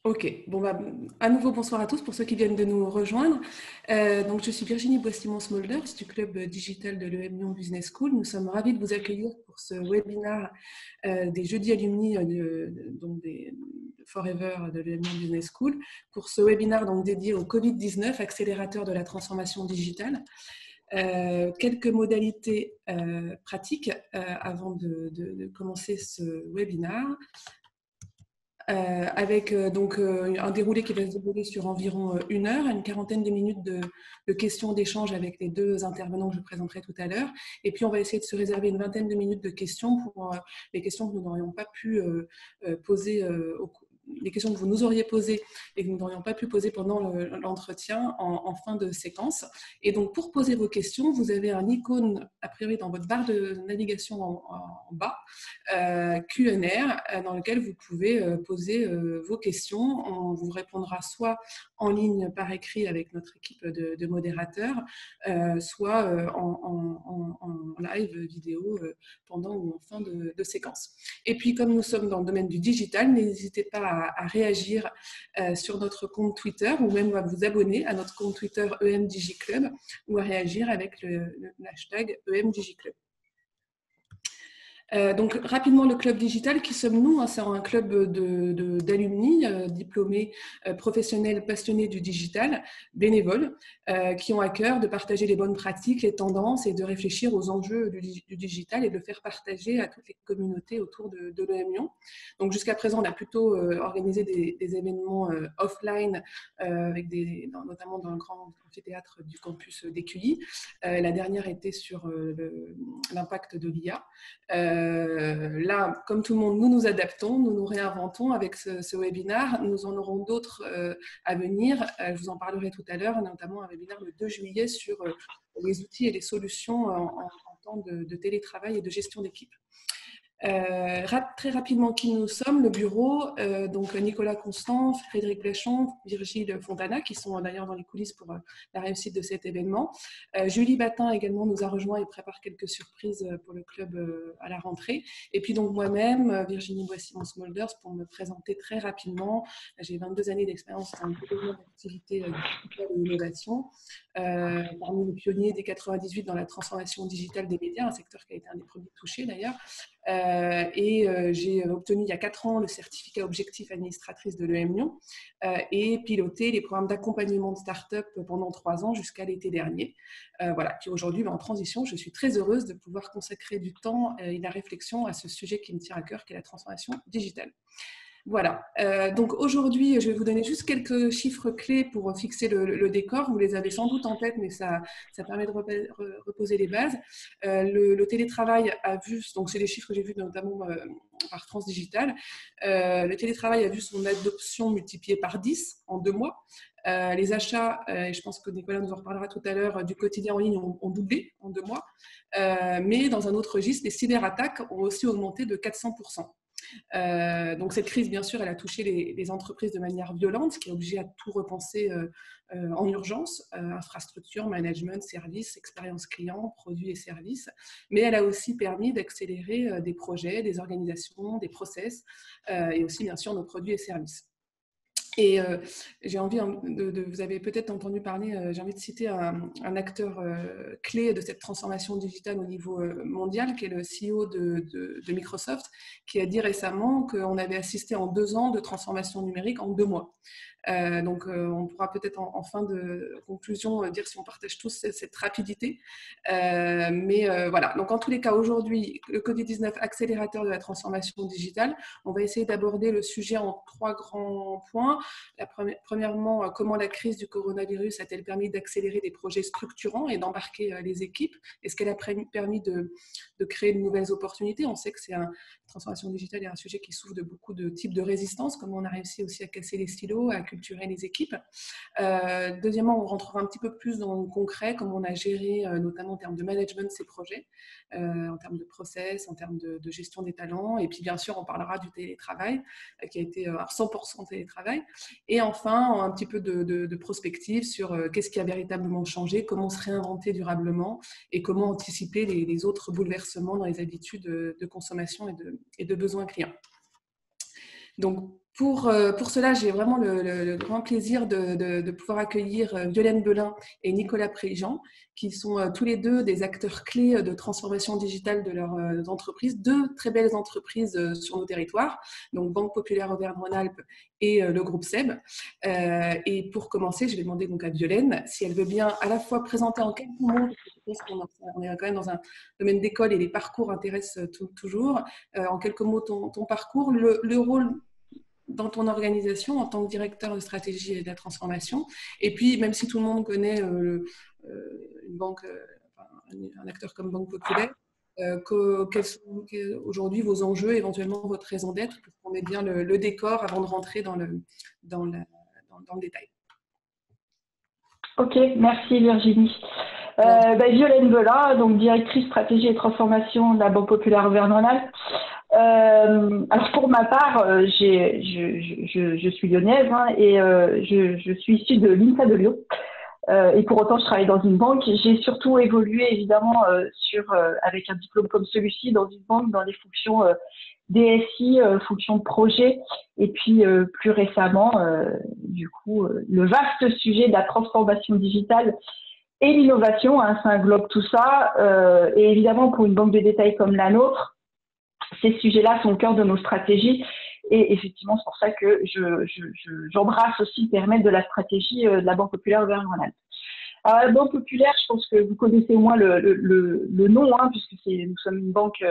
Ok, bon bah, à nouveau bonsoir à tous pour ceux qui viennent de nous rejoindre. Donc je suis Virginie Boistimon-Smolders du club digital de l'EM Lyon Business School. Nous sommes ravis de vous accueillir pour ce webinaire des jeudis alumni donc des Forever de l'EM Lyon Business School, pour ce webinaire donc dédié au Covid-19, accélérateur de la transformation digitale. Quelques modalités pratiques avant de commencer ce webinaire. Avec un déroulé qui va se dérouler sur environ 1 heure, une quarantaine de minutes de questions d'échange avec les deux intervenants que je présenterai tout à l'heure. Et puis, on va essayer de se réserver une vingtaine de minutes de questions pour les questions que nous n'aurions pas pu poser les questions que vous nous auriez posées et que nous n'aurions pas pu poser pendant l'entretien en fin de séquence. Et donc, pour poser vos questions, vous avez un icône, a priori, dans votre barre de navigation en bas, Q&A, dans lequel vous pouvez poser vos questions. On vous répondra soit en ligne par écrit avec notre équipe de modérateurs, soit en live vidéo pendant ou en fin de séquence. Et puis, comme nous sommes dans le domaine du digital, n'hésitez pas à réagir sur notre compte Twitter ou même à vous abonner à notre compte Twitter EMDigiClub ou à réagir avec le hashtag EMDigiClub. Donc rapidement, le club digital, qui sommes-nous? C'est un club d'alumni diplômés, professionnels passionnés du digital, bénévoles, qui ont à cœur de partager les bonnes pratiques, les tendances et de réfléchir aux enjeux du digital et de le faire partager à toutes les communautés autour de l'EM Lyon. Donc jusqu'à présent, on a plutôt organisé des événements offline, avec notamment dans le grand amphithéâtre du campus d'Écully. La dernière était sur l'impact de l'IA. Là, comme tout le monde, nous nous adaptons, nous nous réinventons avec ce webinaire. Nous en aurons d'autres à venir. Je vous en parlerai tout à l'heure, notamment un webinaire le 2 juillet sur les outils et les solutions en temps de télétravail et de gestion d'équipe. Très rapidement, qui nous sommes, le bureau, donc Nicolas Constant, Frédéric Blachon, Virgile Fontana, qui sont d'ailleurs dans les coulisses pour la réussite de cet événement. Julie Batin également nous a rejoint et prépare quelques surprises pour le club à la rentrée. Et puis donc moi-même, Virginie Boissimon-Smolders, pour me présenter très rapidement. J'ai 22 années d'expérience dans le développement d'activités digitales et d'innovation. Parmi les pionniers dès 98 dans la transformation digitale des médias, un secteur qui a été un des premiers touchés d'ailleurs. J'ai obtenu il y a 4 ans le certificat objectif administratrice de l'EM Lyon et piloté les programmes d'accompagnement de start-up pendant 3 ans jusqu'à l'été dernier. Voilà, qui aujourd'hui va en transition. Je suis très heureuse de pouvoir consacrer du temps et de la réflexion à ce sujet qui me tient à cœur, qui est la transformation digitale. Voilà, donc aujourd'hui, je vais vous donner juste quelques chiffres clés pour fixer le décor. Vous les avez sans doute en tête, mais ça permet de reposer les bases. Le télétravail a vu, donc c'est les chiffres que j'ai vus notamment par France Digital, le télétravail a vu son adoption multipliée par 10 en 2 mois. Les achats, et je pense que Nicolas nous en reparlera tout à l'heure, du quotidien en ligne ont doublé en 2 mois. Mais dans un autre registre, les cyberattaques ont aussi augmenté de 400%. Donc cette crise, bien sûr, elle a touché les entreprises de manière violente, ce qui est obligé à tout repenser en urgence, infrastructure, management, services, expérience client, produits et services. Mais elle a aussi permis d'accélérer des projets, des organisations, des process et aussi, bien sûr, nos produits et services. Et j'ai envie vous avez peut-être entendu parler, j'ai envie de citer un acteur clé de cette transformation digitale au niveau mondial, qui est le CEO de Microsoft, qui a dit récemment qu'on avait assisté en 2 ans de transformation numérique en 2 mois. Donc, on pourra peut-être en fin de conclusion dire si on partage tous cette rapidité. Voilà, donc en tous les cas, aujourd'hui, le Covid-19, accélérateur de la transformation digitale, on va essayer d'aborder le sujet en 3 grands points. Premièrement, comment la crise du coronavirus a-t-elle permis d'accélérer des projets structurants et d'embarquer les équipes? Est-ce qu'elle a permis de créer de nouvelles opportunités? On sait que la transformation digitale est un sujet qui souffre de beaucoup de types de résistance, comment on a réussi aussi à casser les silos, à culturer les équipes. Deuxièmement, on rentrera un petit peu plus dans le concret, comment on a géré, notamment en termes de management, ces projets, en termes de process, en termes de gestion des talents. Et puis, bien sûr, on parlera du télétravail, qui a été à 100% télétravail. Et enfin, un petit peu de prospective sur qu'est-ce qui a véritablement changé, comment se réinventer durablement et comment anticiper les autres bouleversements dans les habitudes de consommation et de besoins clients. Donc, Pour cela, j'ai vraiment le grand plaisir de pouvoir accueillir Violaine Belin et Nicolas Préjean, qui sont tous les deux des acteurs clés de transformation digitale de leurs entreprises, deux très belles entreprises sur nos territoires, donc Banque Populaire Auvergne-Rhône-Alpes et le groupe SEB. Et pour commencer, je vais demander donc à Violaine si elle veut bien à la fois présenter en quelques mots, parce que je pense qu'on est quand même dans un domaine d'école et les parcours intéressent toujours, en quelques mots ton parcours, le rôle dans ton organisation en tant que directeur de stratégie et de la transformation. Et puis, même si tout le monde connaît une banque, un acteur comme Banque Populaire, quels sont aujourd'hui vos enjeux, éventuellement votre raison d'être, pour qu'on ait bien le décor avant de rentrer dans le détail. Ok, merci Virginie. Violaine Belin, donc directrice stratégie et transformation de la Banque Populaire Auvergne-Rhône-Alpes. Alors pour ma part, je suis lyonnaise et je suis issue de l'INSA de Lyon. Et pour autant, je travaille dans une banque. J'ai surtout évolué évidemment avec un diplôme comme celui-ci dans une banque dans les fonctions DSI, fonctions de projet, et puis plus récemment, le vaste sujet de la transformation digitale et l'innovation, hein, ça englobe tout ça. Et évidemment, pour une banque de détail comme la nôtre, ces sujets-là sont au cœur de nos stratégies. Et effectivement, c'est pour ça que j'embrasse aussi le périmètre de la stratégie de la Banque Populaire Auvergne-Rhône-Alpes. Alors, la Banque Populaire, je pense que vous connaissez au moins le nom, hein, puisque nous sommes une banque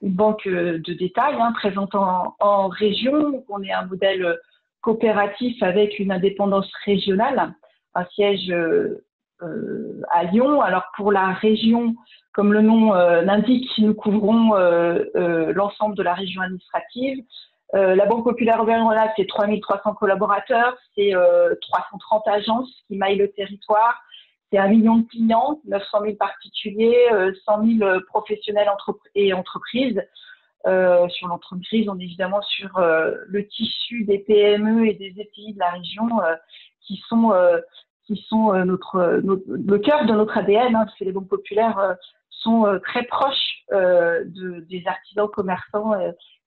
de détail, hein, présente en région. Donc, on est un modèle coopératif avec une indépendance régionale, un siège à Lyon. Alors, pour la région, comme le nom l'indique, nous couvrons l'ensemble de la région administrative. La Banque Populaire Auvergne-Rhône-Alpes, c'est 3300 collaborateurs, c'est 330 agences qui maillent le territoire, c'est 1 million de clients, 900 000 particuliers, 100 000 professionnels et entreprises. Sur l'entreprise, on est évidemment sur le tissu des PME et des ETI de la région qui sont le cœur de notre ADN, hein, parce que les banques populaires sont très proches des artisans, commerçants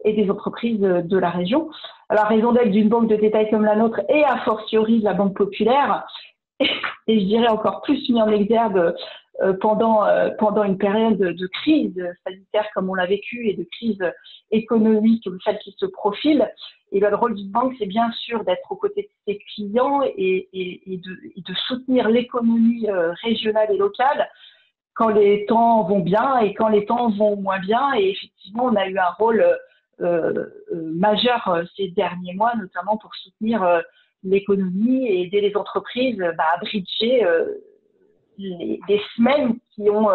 et des entreprises de la région. Alors, raison d'être d'une banque de détail comme la nôtre et a fortiori de la Banque Populaire, et je dirais encore plus mis en exergue pendant une période de crise sanitaire comme on l'a vécu et de crise économique comme celle qui se profile. Et le rôle d'une banque, c'est bien sûr d'être aux côtés de ses clients et de soutenir l'économie régionale et locale quand les temps vont bien et quand les temps vont moins bien. Et effectivement, on a eu un rôle majeur ces derniers mois, notamment pour soutenir l'économie et aider les entreprises à bridger des semaines qui ont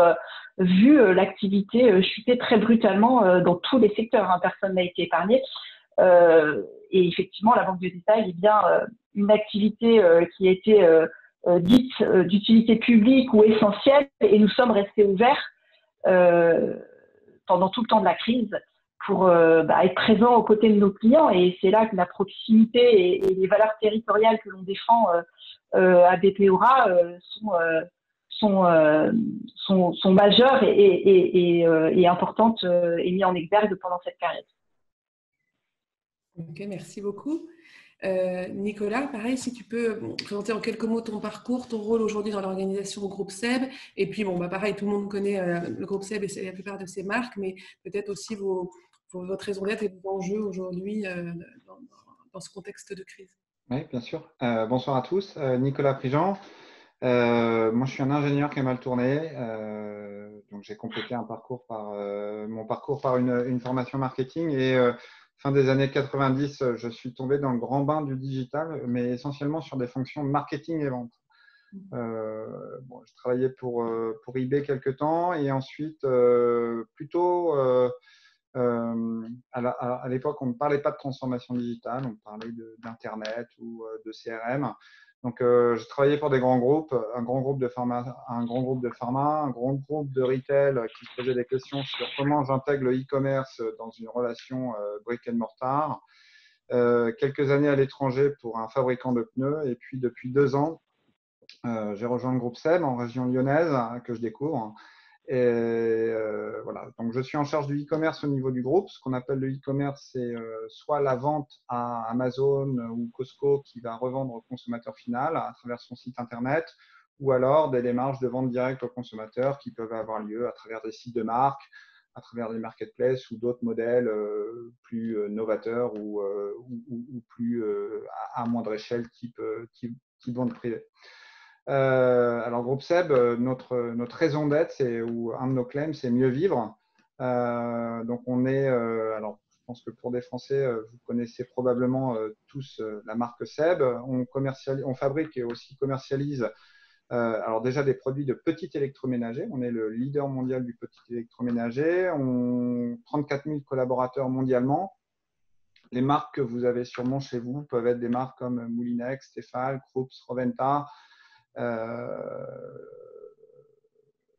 vu l'activité chuter très brutalement dans tous les secteurs, hein. Personne n'a été épargné. Et effectivement, la banque de détail est bien une activité qui a été dite d'utilité publique ou essentielle, et nous sommes restés ouverts pendant tout le temps de la crise pour être présents aux côtés de nos clients. Et c'est là que la proximité et les valeurs territoriales que l'on défend à BPORA sont majeures et importantes et mises en exergue pendant cette période. Ok, merci beaucoup. Nicolas, pareil, si tu peux présenter en quelques mots ton parcours, ton rôle aujourd'hui dans l'organisation au groupe SEB. Et puis, pareil, tout le monde connaît le groupe SEB et la plupart de ses marques, mais peut-être aussi votre raison d'être et vos enjeux aujourd'hui dans ce contexte de crise. Oui, bien sûr. Bonsoir à tous. Nicolas Prigent. Moi, je suis un ingénieur qui a mal tourné. Donc, j'ai complété mon parcours par une formation marketing. Et fin des années 90, je suis tombé dans le grand bain du digital, mais essentiellement sur des fonctions de marketing et vente. Je travaillais pour eBay quelques temps et ensuite, plutôt… à l'époque, on ne parlait pas de transformation digitale, on parlait d'Internet ou de CRM. Donc, je travaillais pour des grands groupes, un grand groupe de pharma, un grand groupe de retail qui se posait des questions sur comment j'intègre le e-commerce dans une relation brick and mortar. Quelques années à l'étranger pour un fabricant de pneus, et puis depuis 2 ans, j'ai rejoint le groupe SEB en région lyonnaise que je découvre. Voilà. Donc, je suis en charge du e-commerce au niveau du groupe. Ce qu'on appelle le e-commerce, c'est soit la vente à Amazon ou Costco qui va revendre au consommateur final à travers son site internet, ou alors des démarches de vente directe au consommateur qui peuvent avoir lieu à travers des sites de marque, à travers des marketplaces ou d'autres modèles plus novateurs ou plus à moindre échelle type vente privée. Alors, Groupe SEB, notre raison d'être, ou un de nos claims, c'est mieux vivre. Donc, on est, alors, je pense que pour des Français, vous connaissez probablement tous la marque SEB. On fabrique et aussi commercialise alors déjà des produits de petit électroménager. On est le leader mondial du petit électroménager. 34 000 collaborateurs mondialement. Les marques que vous avez sûrement chez vous peuvent être des marques comme Moulinex, Tefal, Krups, Roventa,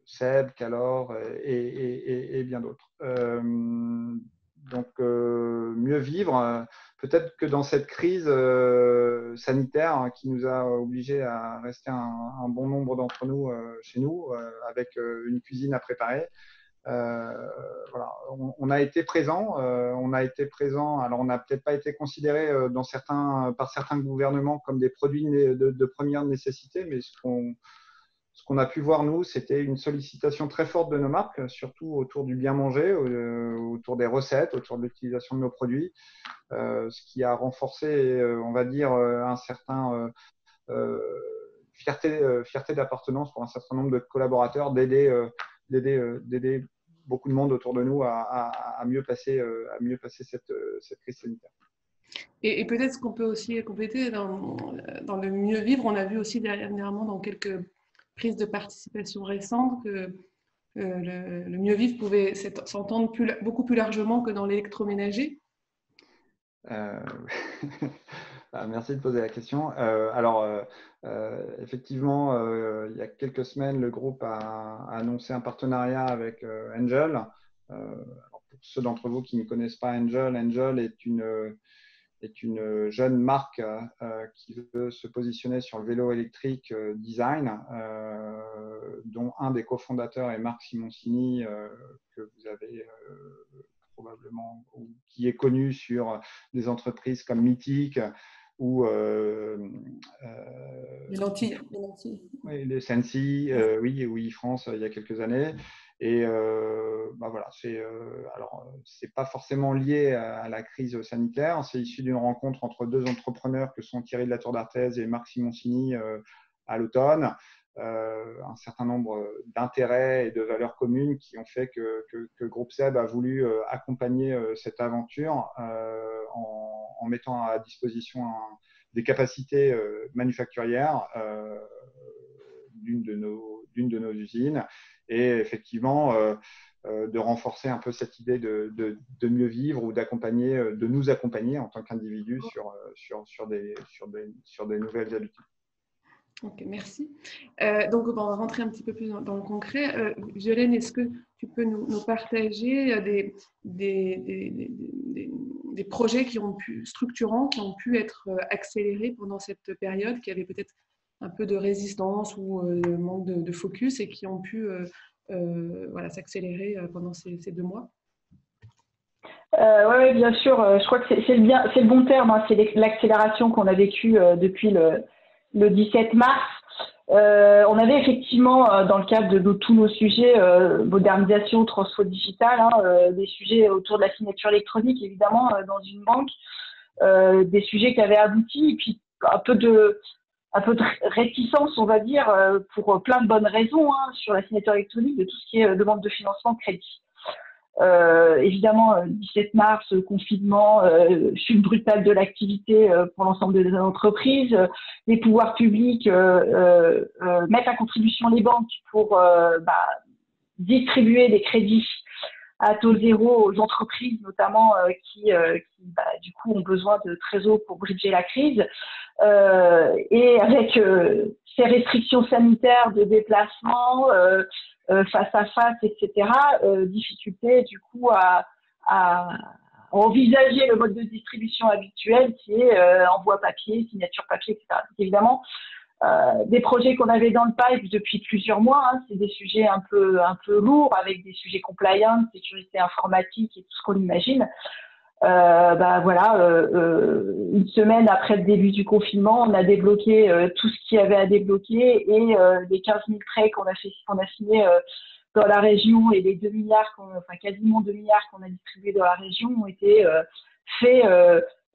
SEB, Calor et bien d'autres. Donc, mieux vivre. Peut-être que dans cette crise sanitaire qui nous a obligés à rester un bon nombre d'entre nous chez nous, avec une cuisine à préparer, voilà, on a été présent. Alors, on n'a peut-être pas été considéré par certains gouvernements comme des produits de première nécessité, mais ce qu'on a pu voir, nous, c'était une sollicitation très forte de nos marques, surtout autour du bien manger, autour des recettes, autour de l'utilisation de nos produits, ce qui a renforcé, on va dire, un certain fierté d'appartenance pour un certain nombre de collaborateurs d'aider beaucoup de monde autour de nous à mieux passer cette crise sanitaire. Et peut-être ce qu'on peut aussi compléter dans le mieux vivre, on a vu aussi dernièrement dans quelques prises de participation récentes que le mieux vivre pouvait s'entendre beaucoup plus largement que dans l'électroménager. Merci de poser la question. Effectivement, il y a quelques semaines, le groupe a annoncé un partenariat avec Angel. Alors, pour ceux d'entre vous qui ne connaissent pas Angel, Angel est une jeune marque qui veut se positionner sur le vélo électrique design, dont un des cofondateurs est Marc Simoncini, que vous avez probablement, ou qui est connu sur des entreprises comme Mythic ou Les lentilles. Oui, les Sensi, oui, France, il y a quelques années. Et voilà, c'est pas forcément lié à la crise sanitaire. C'est issu d'une rencontre entre deux entrepreneurs que sont Thierry de la Tour d'Artaise et Marc Simoncini à l'automne. Un certain nombre d'intérêts et de valeurs communes qui ont fait que Groupe SEB a voulu accompagner cette aventure en mettant à disposition des capacités manufacturières d'une de nos usines, et effectivement de renforcer un peu cette idée de mieux vivre ou de nous accompagner en tant qu'individus sur des nouvelles habitudes. Ok, merci. Donc, on va rentrer un petit peu plus dans le concret. Violaine, est-ce que tu peux nous partager des projets structurants qui ont pu être accélérés pendant cette période, qui avaient peut-être un peu de résistance ou de manque de focus et qui ont pu s'accélérer pendant ces 2 mois? Oui, bien sûr. Je crois que c'est le bon terme. Hein, c'est l'accélération qu'on a vécue depuis le 17 mars. On avait effectivement, dans le cadre de tous nos sujets, modernisation, transfo digital, des sujets autour de la signature électronique, évidemment, dans une banque, des sujets qui avaient abouti, et puis un peu de réticence, on va dire, pour plein de bonnes raisons, sur la signature électronique, de tout ce qui est demande de financement, de crédit. Évidemment, 17 mars, confinement, chute brutale de l'activité pour l'ensemble des entreprises, les pouvoirs publics mettent à contribution les banques pour distribuer des crédits à taux zéro aux entreprises, notamment qui du coup ont besoin de trésor pour bridger la crise, et avec ces restrictions sanitaires de déplacement, face à face, etc., difficulté du coup à envisager le mode de distribution habituel qui est envoi papier, signature papier, etc. Donc, évidemment, des projets qu'on avait dans le pipe depuis plusieurs mois. Hein. C'est des sujets un peu lourds avec des sujets compliance, sécurité informatique et tout ce qu'on imagine. Une semaine après le début du confinement, on a débloqué tout ce qu'il y avait à débloquer et les 15 000 prêts qu'on a signés dans la région et les 2 milliards, quasiment 2 milliards qu'on a distribués dans la région ont été faits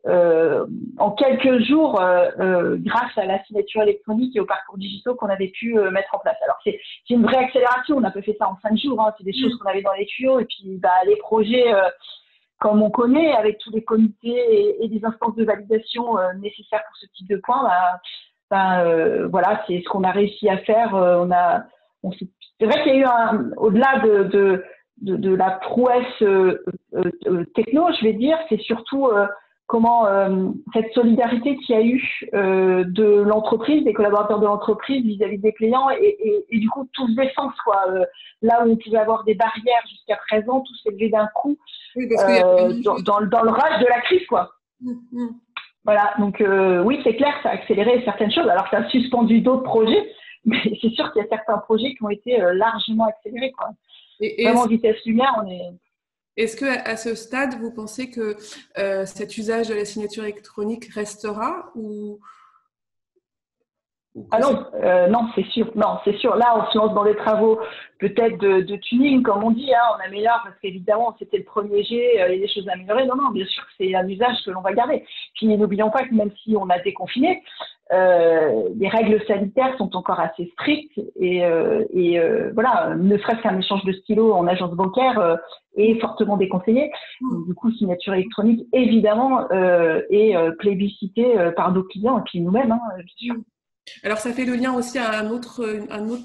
en quelques jours grâce à la signature électronique et aux parcours digitaux qu'on avait pu mettre en place. Alors c'est une vraie accélération, on a pas fait ça en 5 jours, hein. C'est des choses qu'on avait dans les tuyaux et puis les projets comme on connaît, avec tous les comités et des instances de validation nécessaires pour ce type de points, voilà, c'est ce qu'on a réussi à faire. C'est vrai qu'il y a eu au-delà de la prouesse techno, je vais dire, c'est surtout comment cette solidarité qu'il y a eu de l'entreprise, des collaborateurs de l'entreprise vis-à-vis des clients et du coup tous les sens, quoi. Là où on pouvait avoir des barrières jusqu'à présent, tout s'est levé d'un coup. Oui, parce qu'il y a dans le rage de la crise, quoi. Voilà, donc oui, c'est clair, ça a accéléré certaines choses. Alors, ça a suspendu d'autres projets, mais c'est sûr qu'il y a certains projets qui ont été largement accélérés, quoi. Vraiment, vitesse lumière, on est… Est-ce qu'à ce stade, vous pensez que cet usage de la signature électronique restera ou non, c'est sûr. Non, c'est sûr. Là, on se lance dans des travaux peut-être de tuning, comme on dit. Hein, on améliore parce qu'évidemment, c'était le premier jet, il y a des choses à améliorer. Non, bien sûr que c'est un usage que l'on va garder. Puis n'oublions pas que même si on a déconfiné, les règles sanitaires sont encore assez strictes et voilà, ne serait-ce qu'un échange de stylos en agence bancaire est fortement déconseillé. Donc, du coup, signature électronique, évidemment, est plébiscitée par nos clients et puis nous-mêmes, hein, bien sûr. Alors, ça fait le lien aussi à un autre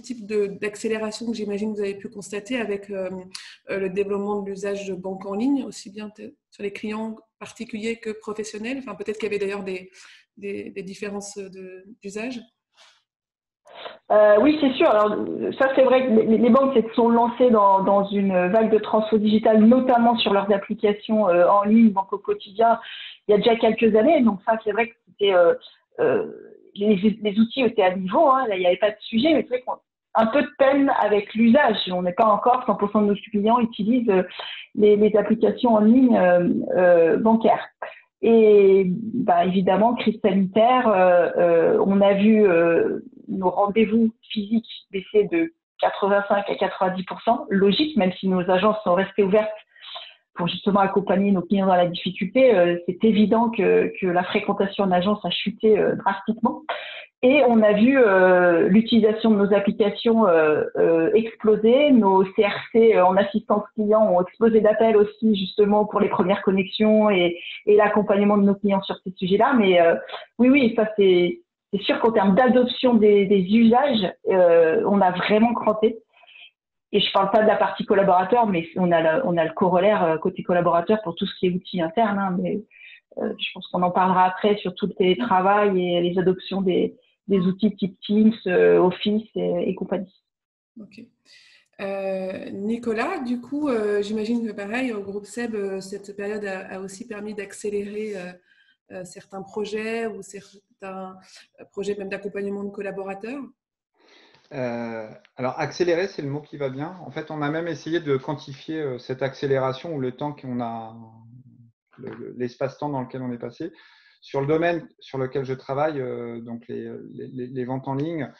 type d'accélération que j'imagine que vous avez pu constater avec le développement de l'usage de banque en ligne, aussi bien sur les clients particuliers que professionnels. Enfin, peut-être qu'il y avait d'ailleurs des différences d'usage. Oui, c'est sûr. Alors, ça, c'est vrai que les banques se sont lancées dans une vague de transfo digital, notamment sur leurs applications en ligne, banque au quotidien, il y a déjà quelques années. Donc, ça, c'est vrai que c'était… les outils étaient à niveau, hein, là, il n'y avait pas de sujet, mais c'est vrai qu'on a un peu de peine avec l'usage. On n'est pas encore, 100% de nos clients utilisent les applications en ligne bancaires. Et évidemment, crise sanitaire, on a vu nos rendez-vous physiques baisser de 85 à 90%, logique, même si nos agences sont restées ouvertes pour justement accompagner nos clients dans la difficulté. C'est évident que la fréquentation en agence a chuté drastiquement. Et on a vu l'utilisation de nos applications exploser. Nos CRC en assistance client ont explosé d'appels aussi, justement, pour les premières connexions et l'accompagnement de nos clients sur ces sujets-là. Mais oui, ça, c'est sûr qu'en termes d'adoption des usages, on a vraiment cranté. Et je ne parle pas de la partie collaborateur, mais on a le corollaire côté collaborateur pour tout ce qui est outils internes. Hein, mais je pense qu'on en parlera après sur tout le télétravail et les adoptions des outils type Teams, Office et compagnie. Ok. Nicolas, du coup, j'imagine que pareil, au groupe SEB, cette période a aussi permis d'accélérer certains projets ou certains projets même d'accompagnement de collaborateurs. Alors, accélérer, c'est le mot qui va bien. En fait, on a même essayé de quantifier cette accélération ou le temps qu'on a, l'espace-temps dans lequel on est passé. Sur le domaine sur lequel je travaille, donc les ventes en ligne,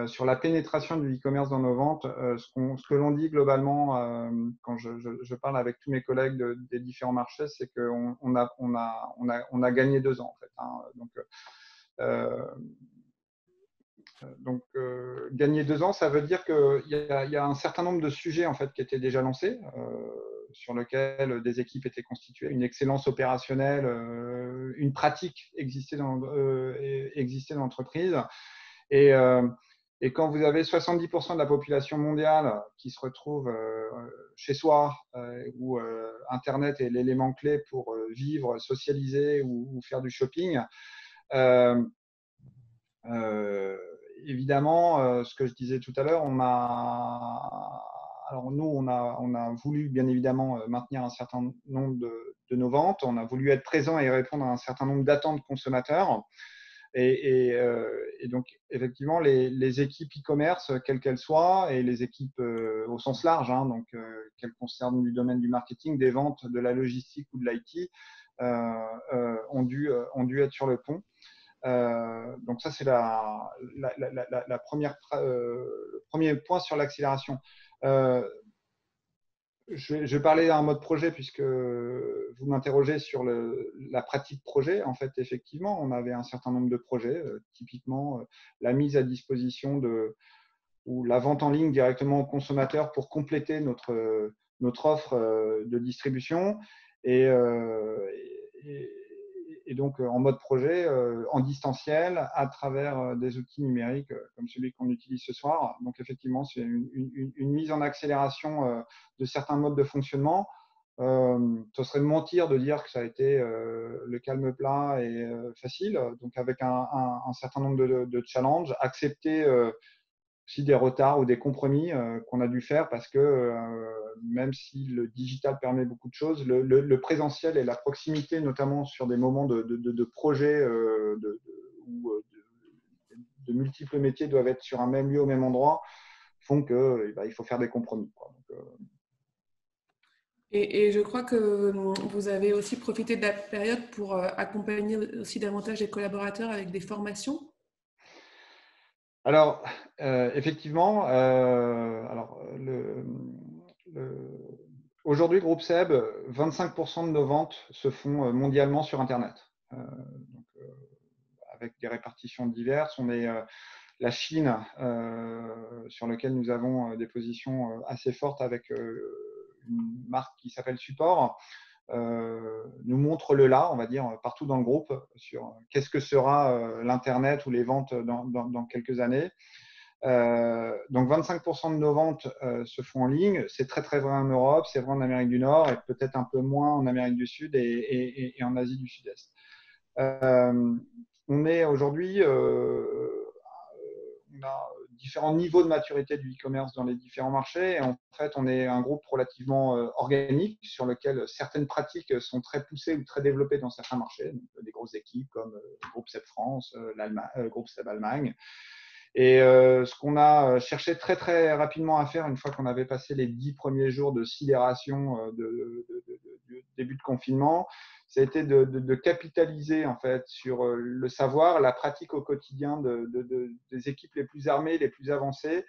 sur la pénétration du e-commerce dans nos ventes, ce que l'on dit globalement quand je parle avec tous mes collègues des différents marchés, c'est qu'on a gagné 2 ans en fait. Hein. Donc, gagner 2 ans, ça veut dire qu'il y a un certain nombre de sujets en fait qui étaient déjà lancés, sur lesquels des équipes étaient constituées, une excellence opérationnelle, une pratique existait dans l'entreprise. Et quand vous avez 70% de la population mondiale qui se retrouve chez soi, où Internet est l'élément clé pour vivre, socialiser ou faire du shopping, évidemment, ce que je disais tout à l'heure, on a voulu bien évidemment maintenir un certain nombre de nos ventes. On a voulu être présent et répondre à un certain nombre d'attentes consommateurs. Et donc, effectivement, les équipes e-commerce, quelles qu'elles soient, et les équipes au sens large, hein, donc qu'elles concernent du domaine du marketing, des ventes, de la logistique ou de l'IT, ont dû être sur le pont. Donc ça, c'est la première, le premier point sur l'accélération. Je vais parler d'un mode projet puisque vous m'interrogez sur la pratique projet. En fait, effectivement, on avait un certain nombre de projets, typiquement la mise à disposition ou la vente en ligne directement au consommateur pour compléter notre offre de distribution. Et, et donc en mode projet, en distanciel, à travers des outils numériques comme celui qu'on utilise ce soir. Donc effectivement, c'est une mise en accélération de certains modes de fonctionnement. Ce serait de mentir de dire que ça a été le calme plat et facile. Donc avec un certain nombre de challenges, accepter aussi des retards ou des compromis qu'on a dû faire parce que même si le digital permet beaucoup de choses, le présentiel et la proximité, notamment sur des moments de projets où de multiples métiers doivent être sur un même lieu au même endroit, font que il faut faire des compromis, quoi. Donc, Et je crois que vous avez aussi profité de la période pour accompagner aussi davantage les collaborateurs avec des formations. alors, effectivement, aujourd'hui, Groupe SEB, 25% de nos ventes se font mondialement sur Internet. Donc, avec des répartitions diverses. On est la Chine, sur laquelle nous avons des positions assez fortes avec une marque qui s'appelle Support, nous montre le là, on va dire, partout dans le groupe, sur qu'est-ce que sera l'Internet ou les ventes dans quelques années. Donc 25% de nos ventes se font en ligne. C'est très très vrai en Europe, c'est vrai en Amérique du Nord et peut-être un peu moins en Amérique du Sud et en Asie du Sud-Est. On est aujourd'hui, on a différents niveaux de maturité du e-commerce dans les différents marchés. Et en fait, on est un groupe relativement organique sur lequel certaines pratiques sont très poussées ou très développées dans certains marchés. Donc, des grosses équipes comme Groupe SEB France, Groupe SEB Allemagne. Et ce qu'on a cherché très très rapidement à faire une fois qu'on avait passé les 10 premiers jours de sidération de début de confinement, ça a été de capitaliser en fait sur le savoir, la pratique au quotidien des équipes les plus armées, les plus avancées,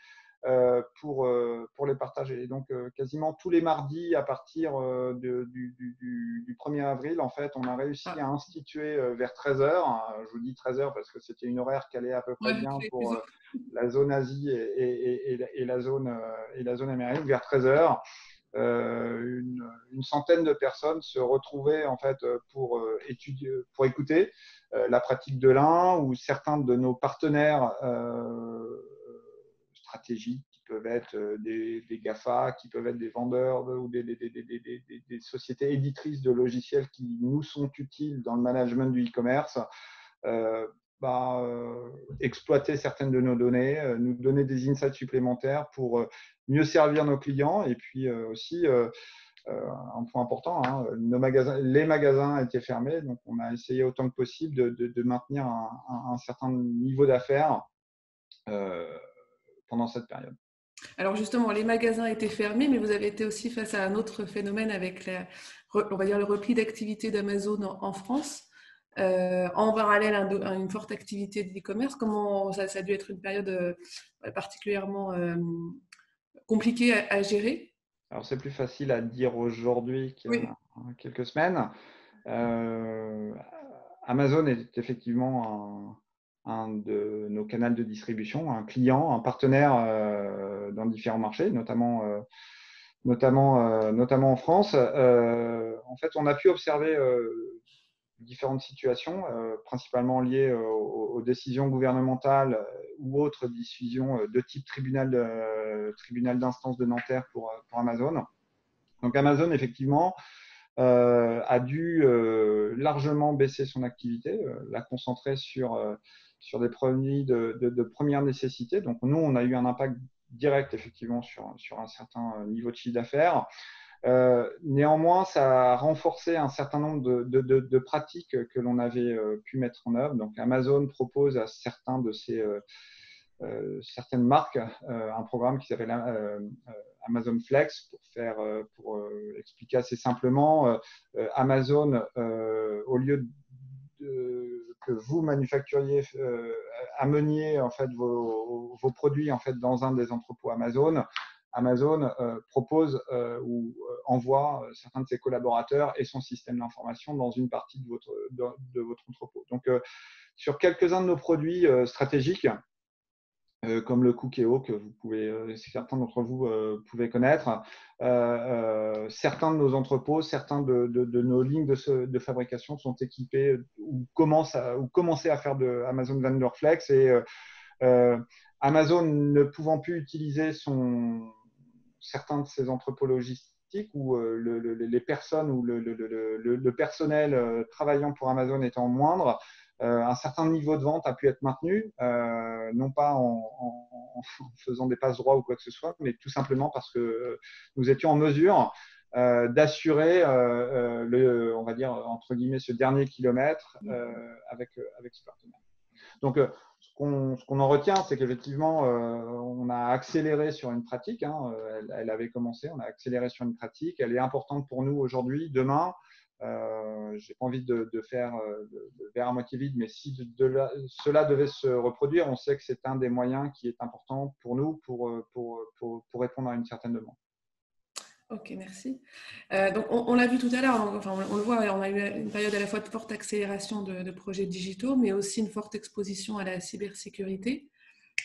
pour les partager. Et donc, quasiment tous les mardis à partir du 1er avril, en fait, on a réussi à instituer vers 13h. Je vous dis 13h parce que c'était une horaire qui allait à peu près bien pour la zone Asie et la zone américaine, vers 13h. Une centaine de personnes se retrouvaient en fait pour écouter la pratique de l'un ou certains de nos partenaires stratégiques qui peuvent être des GAFA, qui peuvent être des vendeurs ou des sociétés éditrices de logiciels qui nous sont utiles dans le management du e-commerce. Exploiter certaines de nos données, nous donner des insights supplémentaires pour mieux servir nos clients et puis aussi un point important, hein, les magasins étaient fermés, donc on a essayé autant que possible de maintenir un certain niveau d'affaires pendant cette période. Alors justement, les magasins étaient fermés, mais vous avez été aussi face à un autre phénomène avec on va dire le repli d'activité d'Amazon en France. En parallèle à une forte activité de e-commerce. Comment ça a dû être une période particulièrement compliquée à gérer? Alors, c'est plus facile à dire aujourd'hui qu'il y a quelques semaines. Amazon est effectivement un de nos canaux de distribution, un client, un partenaire dans différents marchés, notamment en France. En fait, on a pu observer différentes situations, principalement liées aux décisions gouvernementales ou autres décisions de type tribunal d'instance de Nanterre pour Amazon. Donc Amazon, effectivement, a dû largement baisser son activité, la concentrer sur des produits de première nécessité. Donc nous, on a eu un impact direct, effectivement, sur un certain niveau de chiffre d'affaires. Néanmoins, ça a renforcé un certain nombre de pratiques que l'on avait pu mettre en œuvre. Donc, Amazon propose à certaines marques un programme qui s'appelle Amazon Flex pour expliquer assez simplement. Amazon, au lieu que vous manufacturiez, ameniez en fait vos produits en fait dans un des entrepôts Amazon. Amazon propose ou envoie certains de ses collaborateurs et son système d'information dans une partie de votre entrepôt. Donc, sur quelques-uns de nos produits stratégiques, comme le Cookéo que certains d'entre vous pouvez connaître. Certains de nos entrepôts, certains de nos lignes de fabrication sont équipés ou commençaient à faire de Amazon Vendor Flex et Amazon ne pouvant plus utiliser certains de ses entrepôts logistiques ou les personnes ou le personnel travaillant pour Amazon étant moindre, un certain niveau de vente a pu être maintenu, non pas en faisant des passes droits ou quoi que ce soit, mais tout simplement parce que nous étions en mesure d'assurer on va dire, entre guillemets, ce dernier kilomètre avec ce partenaire. Donc, ce qu'on en retient, c'est qu'effectivement, on a accéléré sur une pratique. Elle avait commencé, on a accéléré sur une pratique. Elle est importante pour nous aujourd'hui, demain. Je n'ai pas envie de faire le verre à moitié vide, mais si cela devait se reproduire, on sait que c'est un des moyens qui est important pour nous pour répondre à une certaine demande. Ok, merci. Donc, on l'a vu tout à l'heure, enfin, on le voit, on a eu une période à la fois de forte accélération de projets digitaux, mais aussi une forte exposition à la cybersécurité.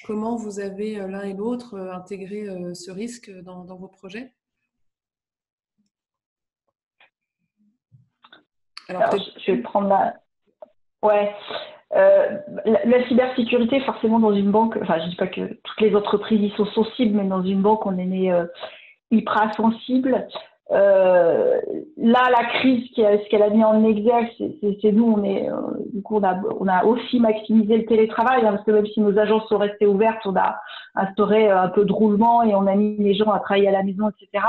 Comment vous avez l'un et l'autre intégré ce risque dans vos projets? Alors je vais prendre Ouais. La cybersécurité, forcément, dans une banque, enfin, je ne dis pas que toutes les entreprises y sont sensibles, mais dans une banque, on est hyper sensible. Là, la crise, ce qu'elle a mis en exergue, c'est nous, du coup, on a aussi maximisé le télétravail, parce que même si nos agences sont restées ouvertes, on a instauré un peu de roulement et on a mis les gens à travailler à la maison, etc.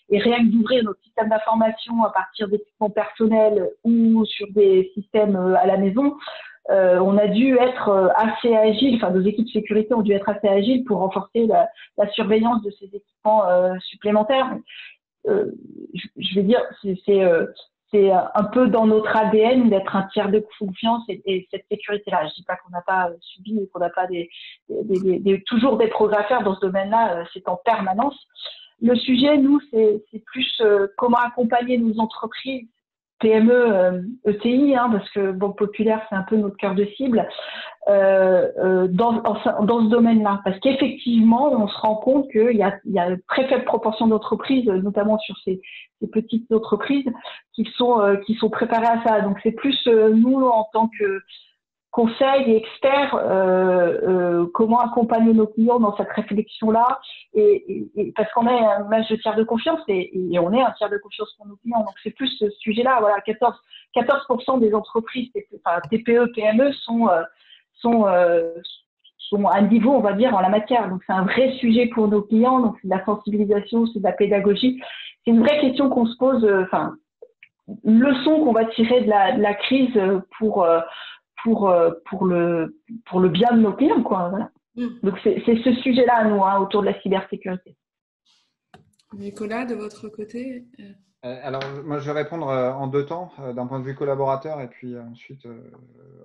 Et rien que d'ouvrir notre système d'information à partir d'équipements personnels ou sur des systèmes à la maison, on a dû être assez agile, enfin nos équipes de sécurité ont dû être assez agiles pour renforcer la surveillance de ces équipements supplémentaires. Je vais dire, c'est un peu dans notre ADN d'être un tiers de confiance et cette sécurité-là. Je ne dis pas qu'on n'a pas subi et qu'on n'a pas toujours des progrès à faire dans ce domaine-là, c'est en permanence. Le sujet, nous, c'est plus comment accompagner nos entreprises, PME, ETI, parce que Banque Populaire, c'est un peu notre cœur de cible, dans ce domaine-là. Parce qu'effectivement, on se rend compte qu'il y a une très faible proportion d'entreprises, notamment sur ces petites entreprises, qui sont préparées à ça. Donc, c'est plus nous, en tant que conseil et experts, comment accompagner nos clients dans cette réflexion-là, et parce qu'on est un match de tiers de confiance et on est un tiers de confiance pour nos clients. Donc, c'est plus ce sujet-là. Voilà, 14% des entreprises, enfin, TPE, PME sont à un niveau, on va dire, en la matière. Donc, c'est un vrai sujet pour nos clients. Donc, c'est de la sensibilisation, c'est de la pédagogie. C'est une vraie question qu'on se pose, une leçon qu'on va tirer de la crise pour le bien de nos clients, quoi. Voilà. Donc, c'est ce sujet-là, nous, autour de la cybersécurité. Nicolas, de votre côté Alors, moi, je vais répondre en deux temps, d'un point de vue collaborateur et puis ensuite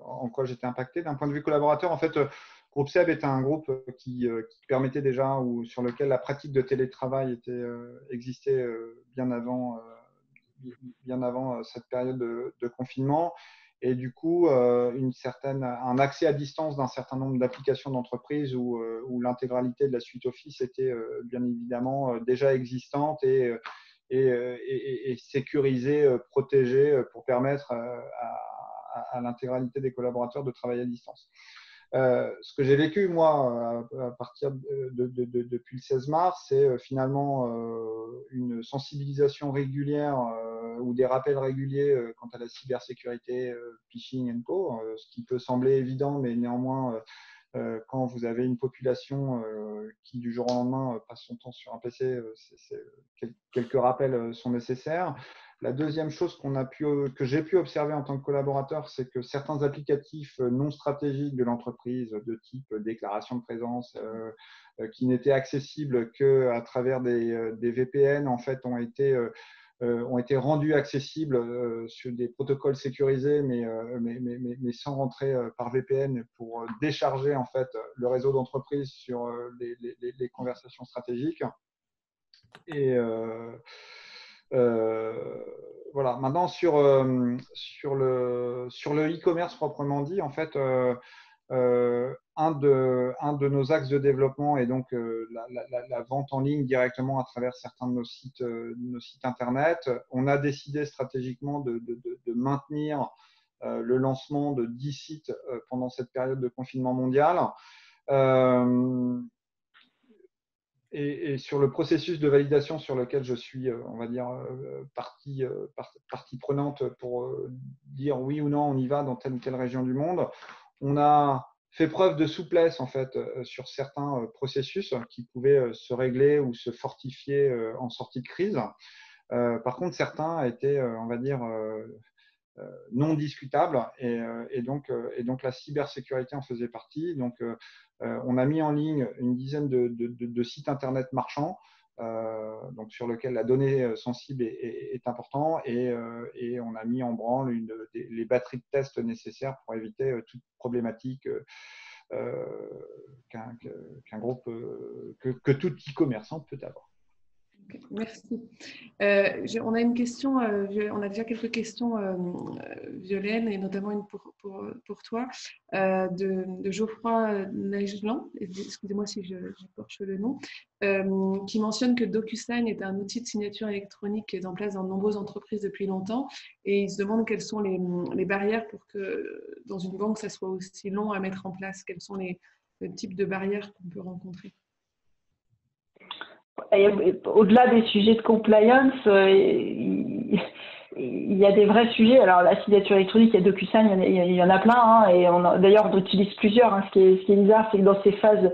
en quoi j'étais impacté. D'un point de vue collaborateur, en fait, Groupe SEB est un groupe qui permettait déjà ou sur lequel la pratique de télétravail existait bien avant cette période de confinement. Et du coup, un accès à distance d'un certain nombre d'applications d'entreprise où l'intégralité de la suite Office était bien évidemment déjà existante et sécurisée, protégée pour permettre à l'intégralité des collaborateurs de travailler à distance. Ce que j'ai vécu, moi, à partir depuis le 16 mars, c'est finalement une sensibilisation régulière ou des rappels réguliers quant à la cybersécurité, phishing et co. Ce qui peut sembler évident, mais néanmoins quand vous avez une population qui, du jour au lendemain, passe son temps sur un PC, quelques rappels sont nécessaires. La deuxième chose que j'ai pu observer en tant que collaborateur, c'est que certains applicatifs non stratégiques de l'entreprise, de type déclaration de présence, qui n'étaient accessibles qu'à travers des VPN, en fait, ont été rendus accessibles sur des protocoles sécurisés, mais sans rentrer par VPN pour décharger en fait le réseau d'entreprise sur les conversations stratégiques. Et voilà. Maintenant sur le e-commerce proprement dit, en fait, un de nos axes de développement est donc la vente en ligne directement à travers certains de nos sites internet. On a décidé stratégiquement de maintenir le lancement de 10 sites pendant cette période de confinement mondial. Et sur le processus de validation sur lequel je suis, on va dire, partie prenante pour dire oui ou non, on y va dans telle ou telle région du monde, on a fait preuve de souplesse en fait sur certains processus qui pouvaient se régler ou se fortifier en sortie de crise. Par contre, certains étaient, on va dire, non discutables et donc la cybersécurité en faisait partie. Donc, on a mis en ligne une dizaine de sites internet marchands, donc sur lesquels la donnée sensible est importante, et on a mis en branle les batteries de tests nécessaires pour éviter toute problématique qu'un groupe, que tout e-commerçant peut avoir. Okay, merci. On a une question, on a déjà quelques questions, Violaine, et notamment une pour toi, de Geoffroy Nagelan, excusez-moi si j'écorche le nom, qui mentionne que DocuSign est un outil de signature électronique qui est en place dans de nombreuses entreprises depuis longtemps, et il se demande quelles sont les barrières pour que dans une banque ça soit aussi long à mettre en place. Quels sont les types de barrières qu'on peut rencontrer? Au-delà des sujets de compliance, il y a des vrais sujets. Alors, la signature électronique, il y a DocuSign, il y en a plein, hein, et d'ailleurs, on utilise plusieurs. Hein. Ce qui est bizarre, c'est que dans ces phases,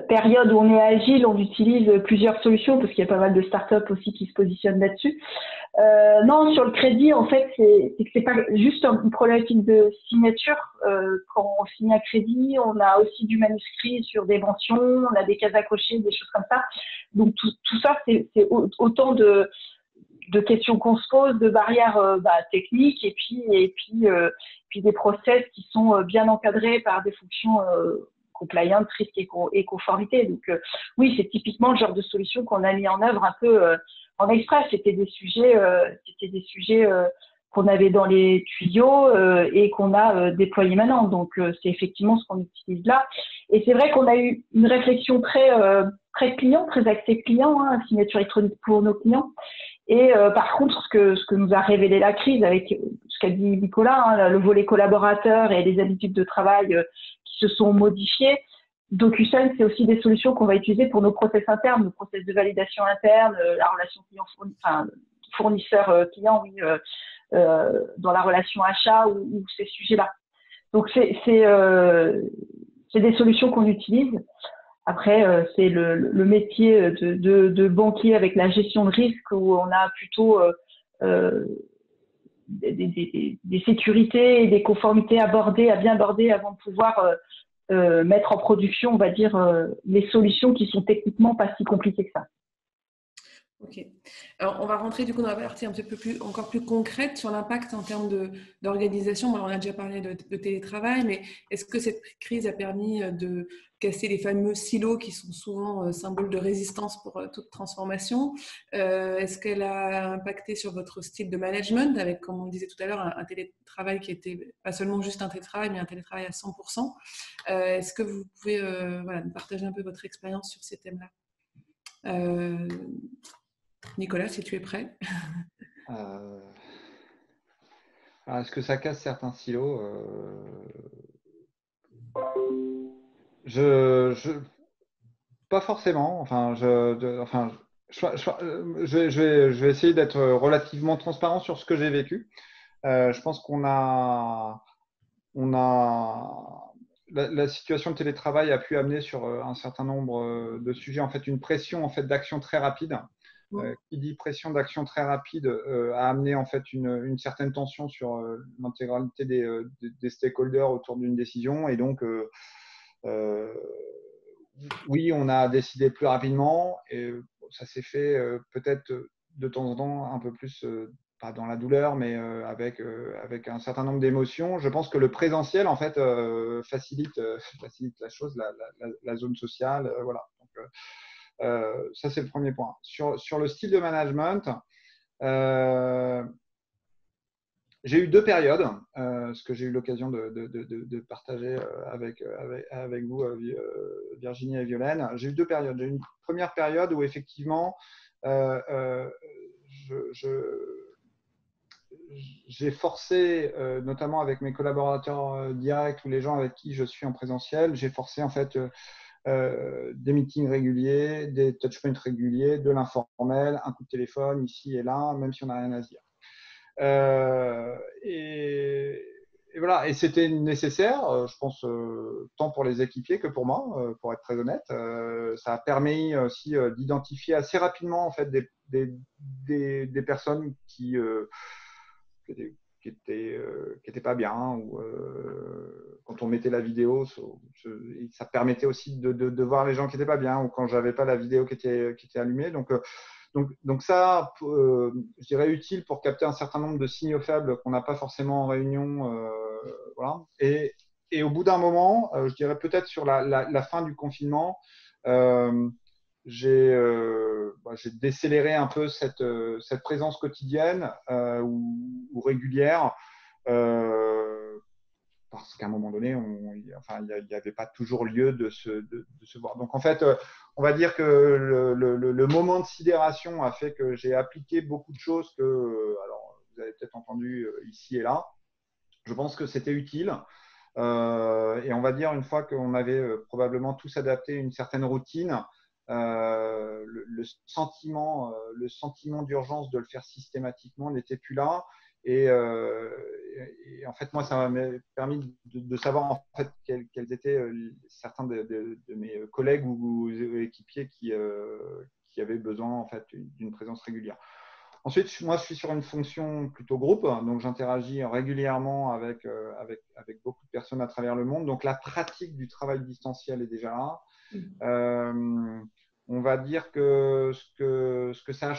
périodes où on est agile, on utilise plusieurs solutions, parce qu'il y a pas mal de startups aussi qui se positionnent là-dessus. Non, sur le crédit, en fait, c'est pas juste une problématique de signature. Quand on signe un crédit, on a aussi du manuscrit sur des mentions, on a des cases à cocher, des choses comme ça. Donc tout ça, c'est autant de questions qu'on se pose, de barrières techniques, et puis des process qui sont bien encadrés par des fonctions compliance, risque et conformité. Donc oui, c'est typiquement le genre de solution qu'on a mis en œuvre un peu en express. C'était des sujets qu'on avait dans les tuyaux et qu'on a déployés maintenant. Donc c'est effectivement ce qu'on utilise là. Et c'est vrai qu'on a eu une réflexion très client, très axée client, hein, signature électronique pour nos clients. Et par contre, ce que nous a révélé la crise, avec ce qu'a dit Nicolas, hein, le volet collaborateur et les habitudes de travail qui se sont modifiées, DocuSign, c'est aussi des solutions qu'on va utiliser pour nos process internes, nos process de validation interne, la relation fournisseur-client, oui, dans la relation achat ou ces sujets-là. Donc, c'est des solutions qu'on utilise. Après, c'est le métier de banquier avec la gestion de risque où on a plutôt des sécurités et des conformités à bien aborder avant de pouvoir mettre en production, on va dire, les solutions qui sont techniquement pas si compliquées que ça. Ok. Alors, on va rentrer du coup dans la partie un petit peu encore plus concrète sur l'impact en termes d'organisation. On a déjà parlé de télétravail, mais est-ce que cette crise a permis de casser les fameux silos qui sont souvent symboles de résistance pour toute transformation? Est-ce qu'elle a impacté sur votre style de management avec, comme on disait tout à l'heure, un télétravail qui était pas seulement juste un télétravail, mais un télétravail à 100%? Est-ce que vous pouvez nous partager un peu votre expérience sur ces thèmes-là? Nicolas, si tu es prêt. Est-ce que ça casse certains silos? Pas forcément. Enfin, je vais essayer d'être relativement transparent sur ce que j'ai vécu. Je pense la situation de télétravail a pu amener sur un certain nombre de sujets, en fait, une pression en fait, d'action très rapide. Qui dit pression d'action très rapide a amené en fait une certaine tension sur l'intégralité des stakeholders autour d'une décision. Et donc, oui, on a décidé plus rapidement et ça s'est fait peut-être de temps en temps un peu plus, pas dans la douleur, mais avec un certain nombre d'émotions. Je pense que le présentiel, en fait, facilite la chose, la zone sociale. Voilà. Donc, ça, c'est le premier point. Sur le style de management, j'ai eu deux périodes, ce que j'ai eu l'occasion de partager avec vous, Virginie et Violaine. J'ai eu deux périodes. J'ai eu une première période où effectivement, j'ai forcé, notamment avec mes collaborateurs directs ou les gens avec qui je suis en présentiel, j'ai forcé en fait des meetings réguliers, des touchpoints réguliers, de l'informel, un coup de téléphone ici et là, même si on n'a rien à se dire. Et voilà, et c'était nécessaire, je pense, tant pour les équipiers que pour moi, pour être très honnête. Ça a permis aussi d'identifier assez rapidement en fait des personnes qui étaient pas bien, ou quand on mettait la vidéo, ça permettait aussi de voir les gens qui étaient pas bien, ou quand j'avais pas la vidéo qui était allumée. Donc ça, je dirais utile pour capter un certain nombre de signaux faibles qu'on n'a pas forcément en réunion. Voilà. Et au bout d'un moment, je dirais peut-être sur la fin du confinement, j'ai décéléré un peu cette présence quotidienne ou régulière, parce qu'à un moment donné, il n'y avait pas toujours lieu de se voir. Donc en fait, on va dire que le moment de sidération a fait que j'ai appliqué beaucoup de choses que, alors vous avez peut-être entendu ici et là. Je pense que c'était utile. Et on va dire, une fois qu'on avait probablement tous adapté une certaine routine, le sentiment d'urgence de le faire systématiquement n'était plus là. Et en fait, moi, ça m'a permis de savoir en fait quels étaient certains de mes collègues ou équipiers qui avaient besoin en fait d'une présence régulière. Ensuite, moi, je suis sur une fonction plutôt groupe, donc j'interagis régulièrement avec beaucoup de personnes à travers le monde. Donc, la pratique du travail distanciel est déjà là. On va dire que ce que ça a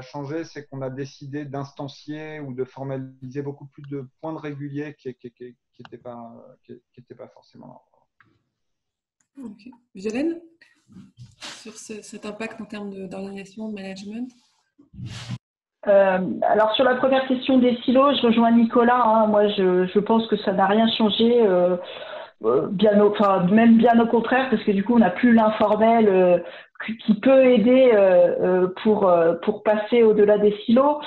changé, c'est qu'on a décidé d'instancier ou de formaliser beaucoup plus de points de réguliers qui n'étaient pas forcément là. Okay. Violaine, sur cet impact en termes d'organisation, de management? Alors sur la première question des silos, je rejoins Nicolas. Hein. Moi, je pense que ça n'a rien changé, même bien au contraire, parce que du coup, on n'a plus l'informel qui peut aider pour passer au-delà des silos.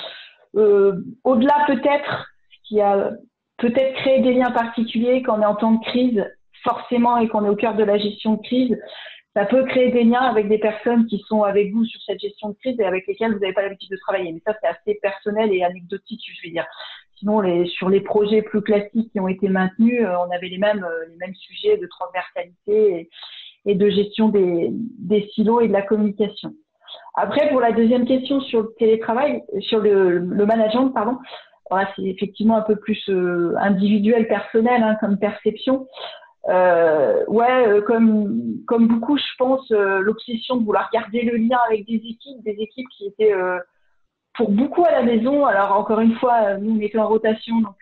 Au-delà peut-être, ce qui a peut-être créé des liens particuliers quand on est en temps de crise, forcément, et qu'on est au cœur de la gestion de crise. Ça peut créer des liens avec des personnes qui sont avec vous sur cette gestion de crise et avec lesquelles vous n'avez pas l'habitude de travailler. Mais ça, c'est assez personnel et anecdotique, je vais dire. Sinon, sur les projets plus classiques qui ont été maintenus, on avait les mêmes sujets de transversalité et de gestion des silos et de la communication. Après, pour la deuxième question sur le télétravail, sur le management, pardon, voilà, c'est effectivement un peu plus individuel, personnel, hein, comme perception. Comme beaucoup, je pense, l'obsession de vouloir garder le lien avec des équipes qui étaient pour beaucoup à la maison. Alors encore une fois, nous on était en rotation, donc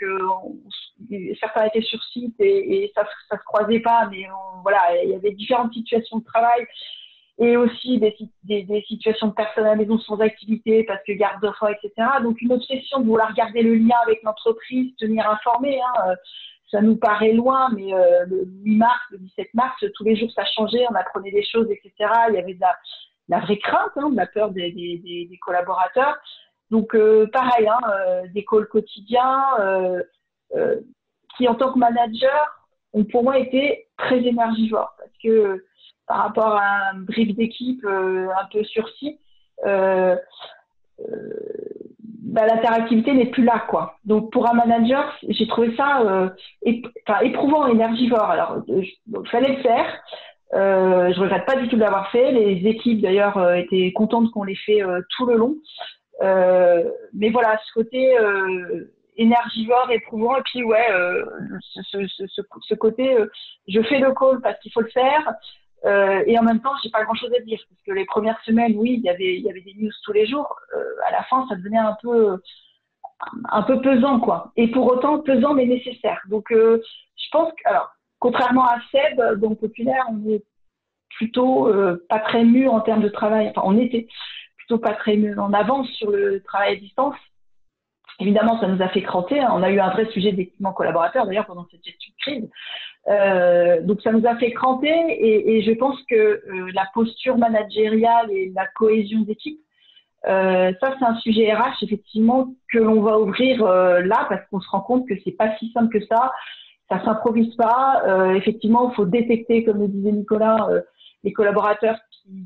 certains étaient sur site et ça se croisait pas, mais voilà, il y avait différentes situations de travail et aussi des situations de personnes à la maison sans activité parce que garde d'enfants, etc. Donc une obsession de vouloir garder le lien avec l'entreprise, tenir informé, hein, ça nous paraît loin, mais le 8 mars, le 17 mars, tous les jours ça changeait, on apprenait des choses, etc. Il y avait de la vraie crainte, hein, de la peur des collaborateurs. Donc pareil, hein, des calls quotidiens qui en tant que manager ont pour moi été très énergivores parce que par rapport à un brief d'équipe un peu sur site, l'interactivité n'est plus là, quoi. Donc, pour un manager, j'ai trouvé ça éprouvant, énergivore. Alors, il fallait le faire. Je regrette pas du tout de l'avoir fait. Les équipes, d'ailleurs, étaient contentes qu'on l'ait fait tout le long. Mais voilà, ce côté énergivore, éprouvant, et puis ce côté, je fais le call parce qu'il faut le faire. Et en même temps, j'ai pas grand-chose à dire parce que les premières semaines, oui, il y avait des news tous les jours. À la fin, ça devenait un peu pesant, quoi. Et pour autant pesant mais nécessaire. Donc, je pense que, alors, contrairement à Seb, donc Populaire, on est plutôt pas très mûr en termes de travail. Enfin, on était plutôt pas très mûr en avance sur le travail à distance. Évidemment, ça nous a fait cranter. Hein. On a eu un vrai sujet d'équipement collaborateur, d'ailleurs, pendant cette gestion de crise. Donc, ça nous a fait cranter et je pense que la posture managériale et la cohésion d'équipe, ça, c'est un sujet RH, effectivement, que l'on va ouvrir là parce qu'on se rend compte que c'est pas si simple que ça. Ça s'improvise pas. Effectivement, il faut détecter, comme le disait Nicolas, les collaborateurs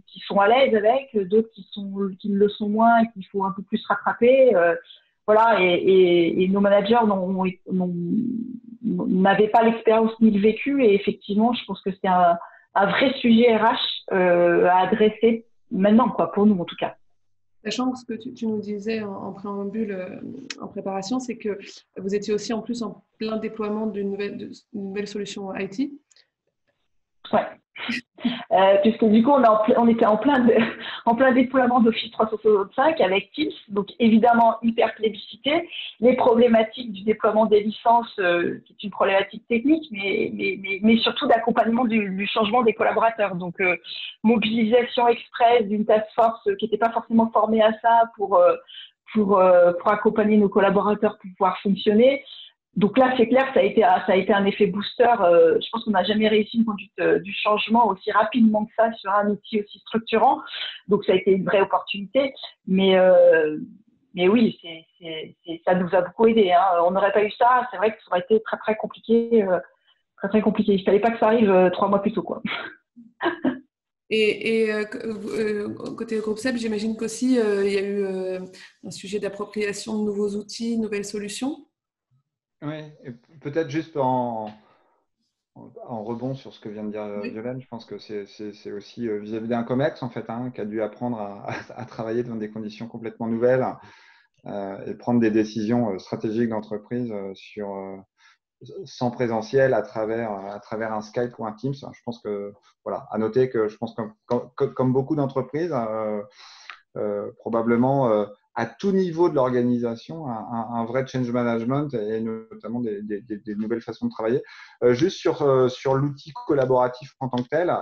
qui sont à l'aise avec, d'autres qui le sont moins et qu'il faut un peu plus rattraper. Voilà, et nos managers n'avaient pas l'expérience ni le vécu. Et effectivement, je pense que c'est un vrai sujet RH à adresser maintenant, quoi, pour nous en tout cas. Sachant que ce que tu nous disais en préambule, en préparation, c'est que vous étiez aussi en plus en plein déploiement d'une nouvelle solution IT. Ouais. Puisque du coup, on était en plein déploiement d'Office 365 avec Teams, donc évidemment hyper plébiscité. Les problématiques du déploiement des licences, qui est une problématique technique, mais surtout d'accompagnement du changement des collaborateurs. Donc, mobilisation express d'une task force qui n'était pas forcément formée à ça pour accompagner nos collaborateurs pour pouvoir fonctionner. Donc là, c'est clair, ça a été un effet booster. Je pense qu'on n'a jamais réussi une conduite du changement aussi rapidement que ça sur un outil aussi structurant. Donc ça a été une vraie opportunité. Mais oui, ça nous a beaucoup aidé. Hein. On n'aurait pas eu ça, c'est vrai que ça aurait été très très compliqué. Très très compliqué. Il ne fallait pas que ça arrive 3 mois plus tôt, quoi. Et côté groupe SEB, j'imagine qu'aussi il y a eu un sujet d'appropriation de nouveaux outils, de nouvelles solutions. Oui, peut-être juste en rebond sur ce que vient de dire Violaine, je pense que c'est aussi vis-à-vis d'un COMEX en fait, hein, qui a dû apprendre à travailler dans des conditions complètement nouvelles et prendre des décisions stratégiques d'entreprise sans présentiel à travers un Skype ou un Teams. Je pense que voilà, à noter que je pense comme beaucoup d'entreprises, probablement à tout niveau de l'organisation, un vrai change management et notamment des nouvelles façons de travailler. Juste sur l'outil collaboratif en tant que tel,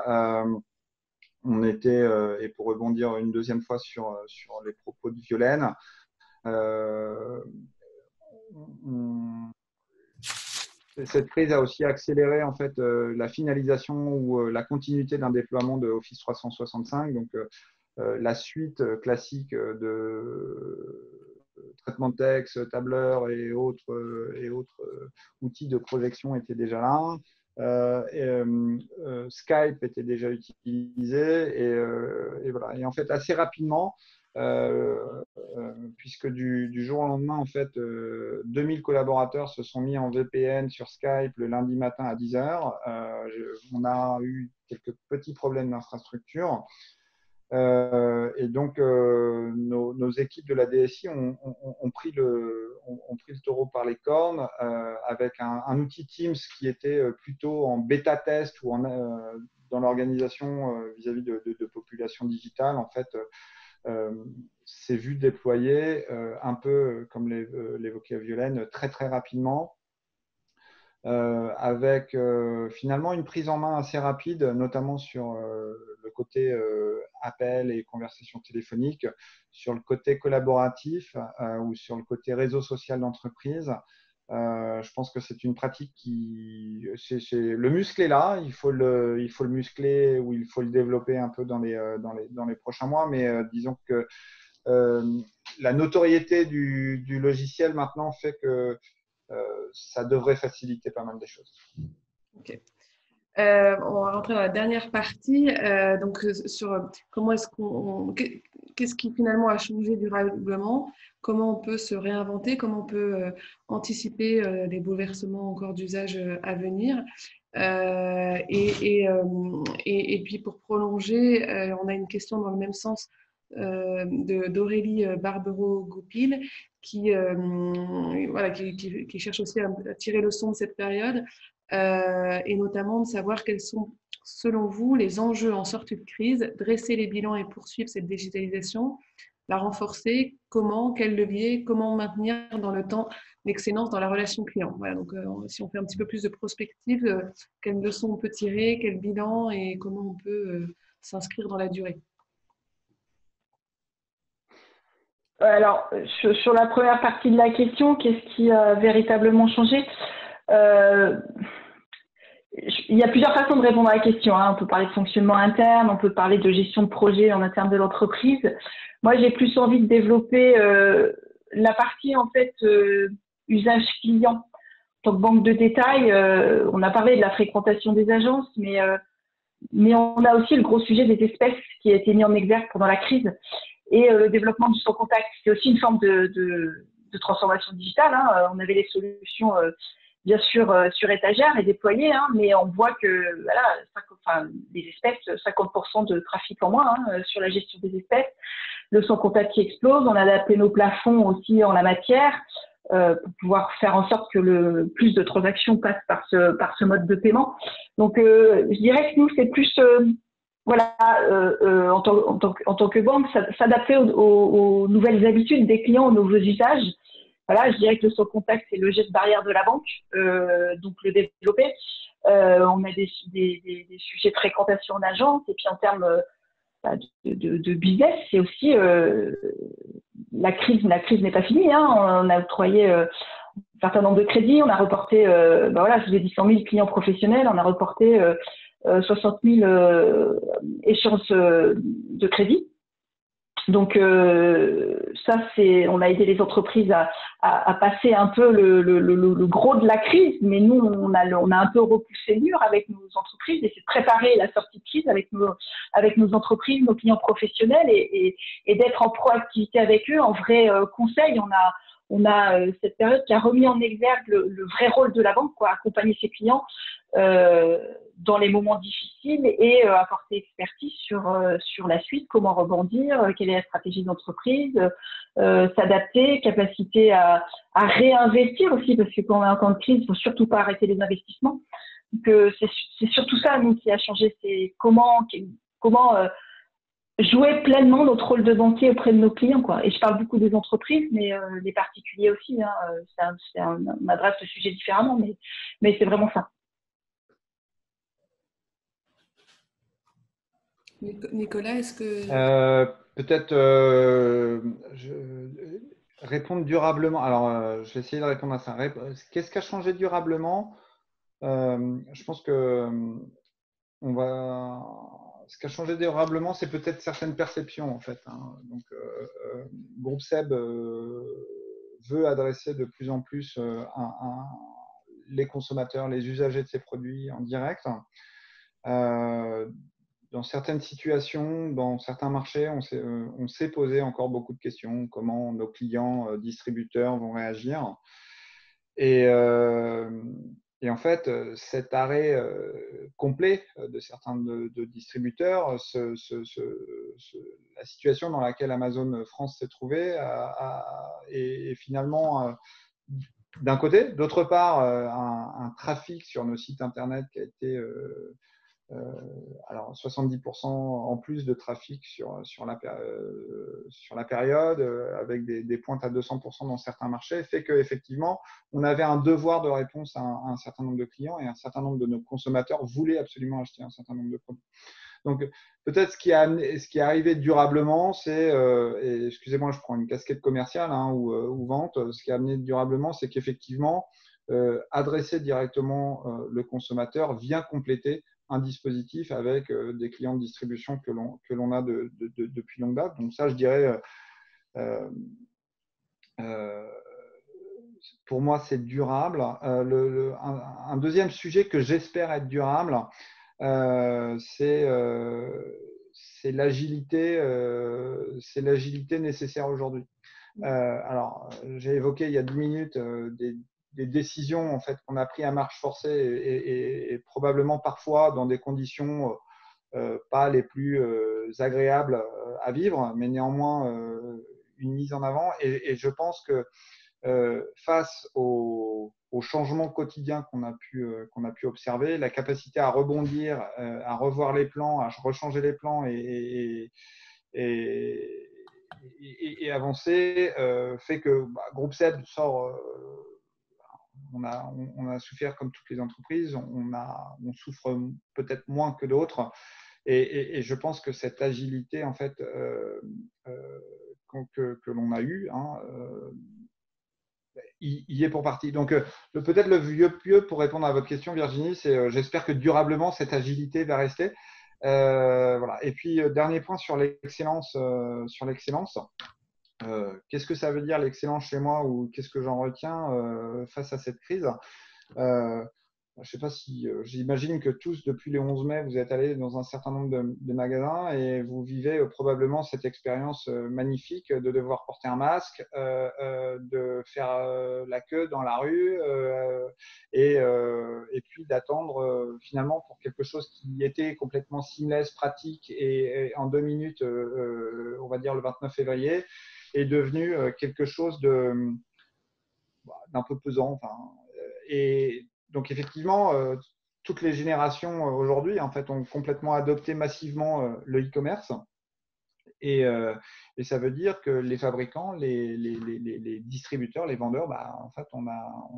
on était, et pour rebondir une deuxième fois sur les propos de Violaine, cette crise a aussi accéléré en fait la finalisation ou la continuité d'un déploiement de Office 365. Donc, la suite classique de traitement de texte, tableur et autres outils de projection étaient déjà là. Skype était déjà utilisé et voilà. Et en fait, assez rapidement, puisque du jour au lendemain, en fait, 2000 collaborateurs se sont mis en VPN sur Skype le lundi matin à 10h. On a eu quelques petits problèmes d'infrastructure. Et donc, nos équipes de la DSI ont pris le taureau par les cornes avec un outil Teams qui était plutôt en bêta test ou dans l'organisation vis-à-vis de population digitale. En fait, s'est vu déployer un peu, comme l'évoquait Violaine, très très rapidement. Avec finalement une prise en main assez rapide, notamment sur le côté appel et conversation téléphonique, sur le côté collaboratif ou sur le côté réseau social d'entreprise. Je pense que c'est une pratique le muscle est là, il faut le muscler ou il faut le développer un peu dans les prochains mois, mais disons que la notoriété du logiciel maintenant fait que ça devrait faciliter pas mal des choses. Ok. On va rentrer dans la dernière partie, donc sur comment est-ce qu'est-ce qui finalement a changé durablement, comment on peut se réinventer, comment on peut anticiper les bouleversements encore d'usage à venir. Et puis pour prolonger, on a une question dans le même sens d'Aurélie Barbero-Goupil voilà, qui cherche aussi à tirer le son de cette période et notamment de savoir quels sont, selon vous, les enjeux en sortie de crise, dresser les bilans et poursuivre cette digitalisation, la renforcer, comment, quel levier, comment maintenir dans le temps l'excellence dans la relation client. Voilà, donc si on fait un petit peu plus de prospective, quelles leçons on peut tirer, quel bilan et comment on peut s'inscrire dans la durée. Alors, sur la première partie de la question, qu'est-ce qui a véritablement changé? Il y a plusieurs façons de répondre à la question, hein. On peut parler de fonctionnement interne, on peut parler de gestion de projet en interne de l'entreprise. Moi, j'ai plus envie de développer la partie en fait usage client. En tant que banque de détail, on a parlé de la fréquentation des agences, mais on a aussi le gros sujet des espèces qui a été mis en exergue pendant la crise et le développement du sans contact. C'est aussi une forme de transformation digitale, hein. On avait les solutions bien sûr sur étagère et déployées, hein, mais on voit que voilà, les espèces, 50% de trafic en moins sur la gestion des espèces, le sans contact qui explose, on a adapté nos plafonds aussi en la matière pour pouvoir faire en sorte que le plus de transactions passent par ce mode de paiement. Donc je dirais que nous c'est plus voilà, en tant que banque, s'adapter aux nouvelles habitudes des clients, aux nouveaux usages. Voilà, je dirais que le sans contact, c'est le geste barrière de la banque, donc le développer. On a des sujets de fréquentation en agence, et puis en termes de business, c'est aussi la crise n'est pas finie, hein. On a octroyé un certain nombre de crédits, on a reporté, voilà, je vous ai dit 100 000 clients professionnels, on a reporté 60 000 échéances de crédit. Donc ça, on a aidé les entreprises à passer un peu le gros de la crise, mais nous, on a un peu repoussé le mur avec nos entreprises et c'est de préparer la sortie de crise avec nos entreprises, nos clients professionnels et d'être en proactivité avec eux, en vrai conseil. On a cette période qui a remis en exergue le vrai rôle de la banque, quoi, accompagner ses clients dans les moments difficiles et apporter expertise sur la suite, comment rebondir, quelle est la stratégie d'entreprise, s'adapter, capacité à réinvestir aussi, parce que quand on est en temps de crise, il ne faut surtout pas arrêter les investissements. Donc c'est surtout ça, nous, qui a changé, c'est comment jouer pleinement notre rôle de banquier auprès de nos clients, quoi. Et je parle beaucoup des entreprises, mais des particuliers aussi, hein. On adresse le sujet différemment, mais c'est vraiment ça. Nicolas, est-ce que… Peut-être répondre durablement. Alors, je vais essayer de répondre à ça. Qu'est-ce qui a changé durablement? Je pense que ce qui a changé durablement, c'est peut-être certaines perceptions, en fait, hein. Donc, Groupe SEB veut adresser de plus en plus les consommateurs, les usagers de ses produits en direct. Dans certaines situations, dans certains marchés, on s'est posé encore beaucoup de questions. Comment nos clients distributeurs vont réagir? Et en fait, cet arrêt complet de certains de distributeurs, la situation dans laquelle Amazon France s'est trouvée est finalement d'un côté. D'autre part, un trafic sur nos sites internet qui a été alors 70% en plus de trafic sur la période, avec des pointes à 200% dans certains marchés, fait qu'effectivement, on avait un devoir de réponse à un certain nombre de clients et un certain nombre de nos consommateurs voulaient absolument acheter un certain nombre de produits. Donc, peut-être ce qui est arrivé durablement, c'est, et excusez-moi, je prends une casquette commerciale ou vente, ce qui a amené durablement, c'est qu'effectivement, adresser directement le consommateur vient compléter un dispositif avec des clients de distribution que l'on a depuis longue date. Donc ça, je dirais, pour moi, c'est durable. Un deuxième sujet que j'espère être durable, c'est l'agilité nécessaire aujourd'hui. Alors, j'ai évoqué il y a 10 minutes des décisions en fait, qu'on a prises à marche forcée et probablement parfois dans des conditions pas les plus agréables à vivre, mais néanmoins une mise en avant. Et je pense que face aux changements quotidiens qu'on a pu observer, la capacité à rebondir, à revoir les plans, à rechanger les plans et avancer fait que Groupe SEB sort. On a souffert comme toutes les entreprises, on souffre peut-être moins que d'autres. Et je pense que cette agilité, en fait, que l'on a eue, y est pour partie. Donc, peut-être le vieux pieux pour répondre à votre question, Virginie, c'est j'espère que durablement, cette agilité va rester. Voilà. Et puis, dernier point sur l'excellence. Qu'est-ce que ça veut dire l'excellence chez moi ou qu'est-ce que j'en retiens face à cette crise? Je ne sais pas si j'imagine que tous, depuis le 11 mai, vous êtes allés dans un certain nombre de magasins et vous vivez probablement cette expérience magnifique de devoir porter un masque, de faire la queue dans la rue et puis d'attendre finalement pour quelque chose qui était complètement seamless, pratique et en 2 minutes, on va dire le 29 février, est devenu quelque chose d'un peu pesant. Enfin, et donc effectivement, toutes les générations aujourd'hui en fait ont complètement adopté massivement le e-commerce. Et ça veut dire que les fabricants, les distributeurs, les vendeurs, en fait,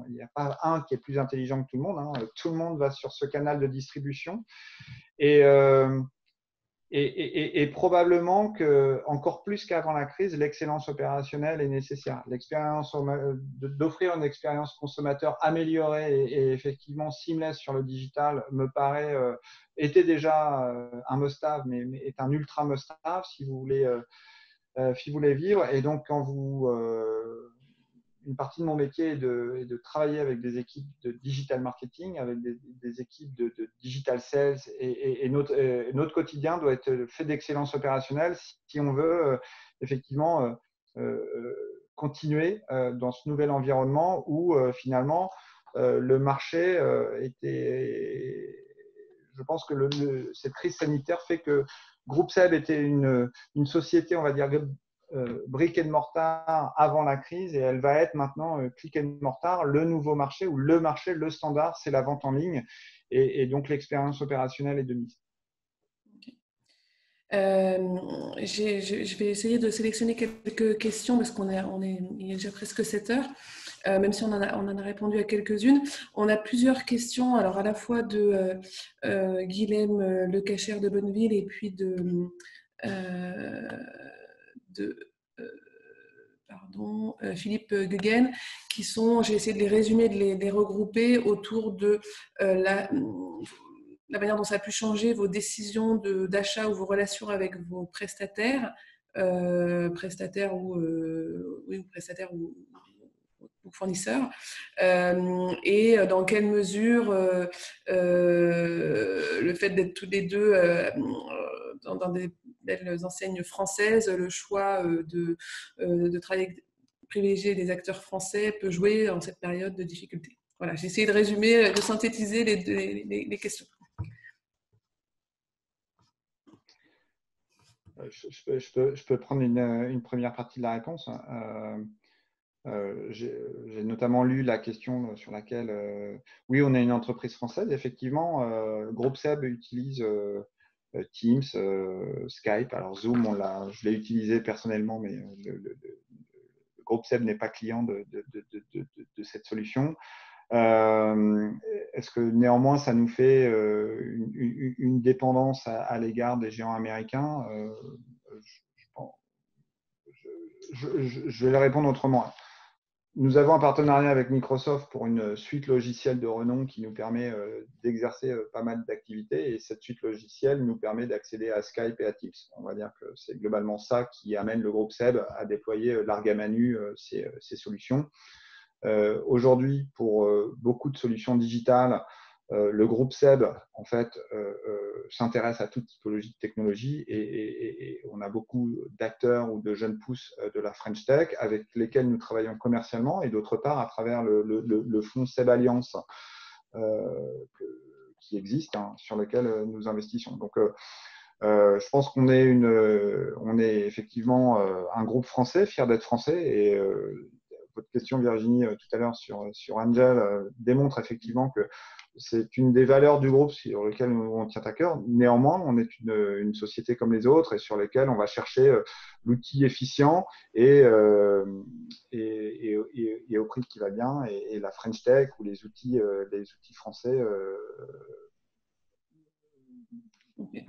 il n'y a pas un qui est plus intelligent que tout le monde. Tout le monde va sur ce canal de distribution. Et probablement que, encore plus qu'avant la crise, l'excellence opérationnelle est nécessaire. D'offrir une expérience consommateur améliorée et effectivement seamless sur le digital me paraît était déjà un must-have, mais est un ultra must-have si vous voulez vivre. Et donc, quand une partie de mon métier est de travailler avec des équipes de digital marketing, avec des équipes de digital sales et notre quotidien doit être fait d'excellence opérationnelle si on veut effectivement continuer dans ce nouvel environnement où finalement le marché était… Je pense que cette crise sanitaire fait que Groupe SEB était une société, on va dire, brick and mortar avant la crise et elle va être maintenant click and mortar, le nouveau marché ou le marché, le standard, c'est la vente en ligne et donc l'expérience opérationnelle est de mise. Okay. Je vais essayer de sélectionner quelques questions parce il est déjà presque 7 heures, même si on en a répondu à quelques-unes. On a plusieurs questions, alors à la fois de Guilhem Le Cachère de Bonneville et puis de Philippe Guggen, qui sont, j'ai essayé de les résumer, de les regrouper autour de la manière dont ça a pu changer vos décisions d'achat ou vos relations avec vos prestataires, prestataires ou fournisseurs, et dans quelle mesure le fait d'être tous les deux dans des belles enseignes françaises, le choix de travailler, privilégier des acteurs français peut jouer en cette période de difficulté. Voilà, j'ai essayé de résumer, de synthétiser les questions. Je peux prendre une première partie de la réponse. J'ai notamment lu la question sur laquelle, oui, on est une entreprise française. Effectivement, Groupe SEB utilise Teams, Skype. Alors Zoom, je l'ai utilisé personnellement, mais le Groupe SEB n'est pas client de cette solution. Est-ce que néanmoins ça nous fait une dépendance à l'égard des géants américains? Je vais répondre autrement. Nous avons un partenariat avec Microsoft pour une suite logicielle de renom qui nous permet d'exercer pas mal d'activités et cette suite logicielle nous permet d'accéder à Skype et à Teams. On va dire que c'est globalement ça qui amène le groupe SEB à déployer large gamme à nu ces solutions. Aujourd'hui, pour beaucoup de solutions digitales, le groupe SEB, en fait, s'intéresse à toute typologie de technologie et on a beaucoup d'acteurs ou de jeunes pousses de la French Tech avec lesquels nous travaillons commercialement et d'autre part à travers le fonds SEB Alliance qui existe, sur lequel nous investissons. Donc, je pense qu'on est, on est effectivement un groupe français, fier d'être français et votre question, Virginie, tout à l'heure sur Angel démontre effectivement que c'est une des valeurs du groupe sur lesquelles on tient à cœur. Néanmoins, on est une société comme les autres et sur lesquelles on va chercher l'outil efficient et au prix qui va bien. Et la French Tech ou les outils français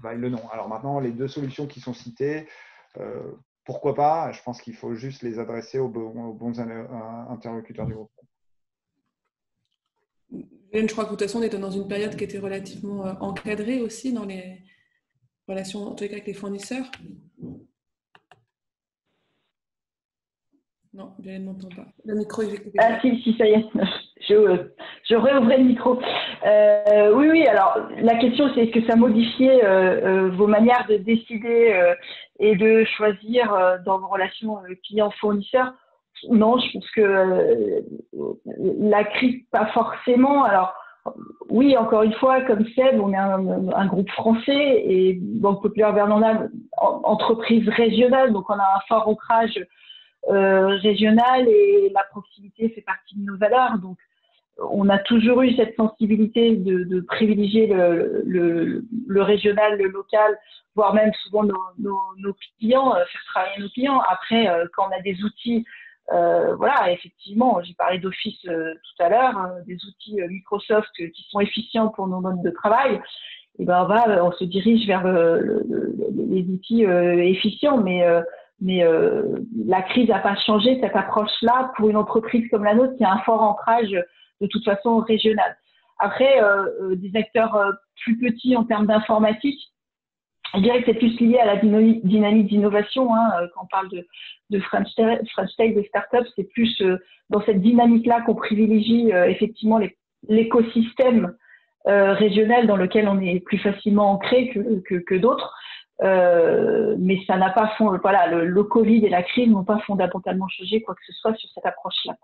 valent le nom. Alors maintenant, les deux solutions qui sont citées, pourquoi pas? Je pense qu'il faut juste les adresser aux bons interlocuteurs du groupe. Je crois que de toute façon, on était dans une période qui était relativement encadrée aussi dans les relations, en tout cas avec les fournisseurs. Non, je ne m'entends pas. Le micro est coupé. Ah si, ça y est. Je réouvrais le micro. Oui, alors la question c'est est-ce que ça modifiait vos manières de décider et de choisir dans vos relations clients-fournisseurs? Non, je pense que la crise, pas forcément. Alors, oui, encore une fois, comme SEB, on est un groupe français et Banque Populaire Bernardin, entreprise régionale, donc on a un fort ancrage régional et la proximité fait partie de nos valeurs. Donc, on a toujours eu cette sensibilité de privilégier le régional, le local, voire même souvent nos clients, faire travailler nos clients. Après, quand on a des outils, voilà, effectivement, j'ai parlé d'Office tout à l'heure, des outils Microsoft qui sont efficients pour nos modes de travail, et ben on se dirige vers les outils efficients, mais la crise n'a pas changé cette approche-là pour une entreprise comme la nôtre qui a un fort ancrage de toute façon régional. Après, des acteurs plus petits en termes d'informatique, je dirais que c'est plus lié à la dynamique d'innovation. Quand on parle de French Tech, des startups, c'est plus dans cette dynamique-là qu'on privilégie effectivement l'écosystème régional dans lequel on est plus facilement ancré que d'autres. Mais ça n'a pas le Covid et la crise n'ont pas fondamentalement changé quoi que ce soit sur cette approche-là.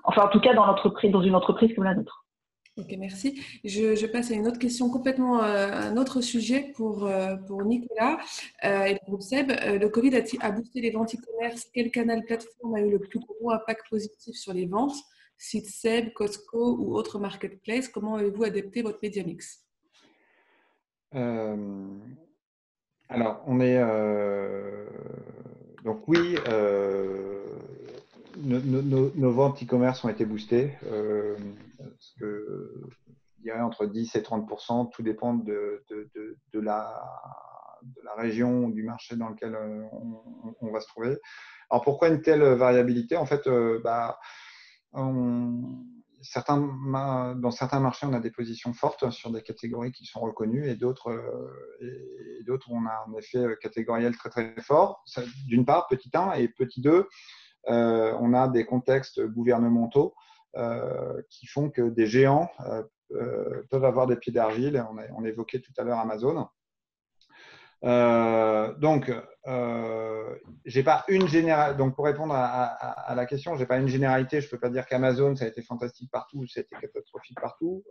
Enfin, en tout cas, dans une entreprise comme la nôtre. Ok, merci. Je passe à une autre question, complètement un autre sujet pour Nicolas et le groupe SEB. Le Covid a boosté les ventes e-commerce. Quel canal plateforme a eu le plus gros impact positif sur les ventes? Site SEB, Costco ou autre marketplace? Comment avez-vous adapté votre média mix? Alors, on est… donc oui, nos ventes e-commerce ont été boostées. Parce que, je dirais entre 10 et 30%, tout dépend de la région ou du marché dans lequel on va se trouver. Alors, pourquoi une telle variabilité? En fait, dans certains marchés, on a des positions fortes sur des catégories qui sont reconnues et d'autres, on a un effet catégoriel très, très fort. D'une part, petit 1 et petit 2, on a des contextes gouvernementaux qui font que des géants peuvent avoir des pieds d'argile. On évoquait tout à l'heure Amazon. Donc, j'ai pas une donc pour répondre à la question, j'ai pas une généralité. Je peux pas dire qu'Amazon ça a été fantastique partout, ça a été catastrophique partout.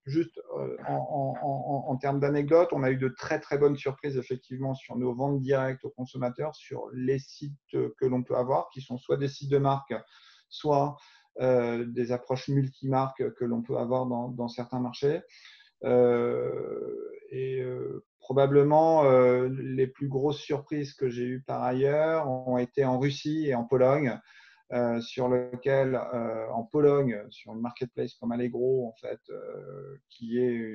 Juste en termes d'anecdotes, on a eu de très très bonnes surprises effectivement sur nos ventes directes aux consommateurs, sur les sites que l'on peut avoir, qui sont soit des sites de marque, soit des approches multimarques que l'on peut avoir dans certains marchés. Probablement les plus grosses surprises que j'ai eues par ailleurs ont été en Russie et en Pologne, sur lequel, en Pologne, sur une marketplace comme Allegro, en fait, qui est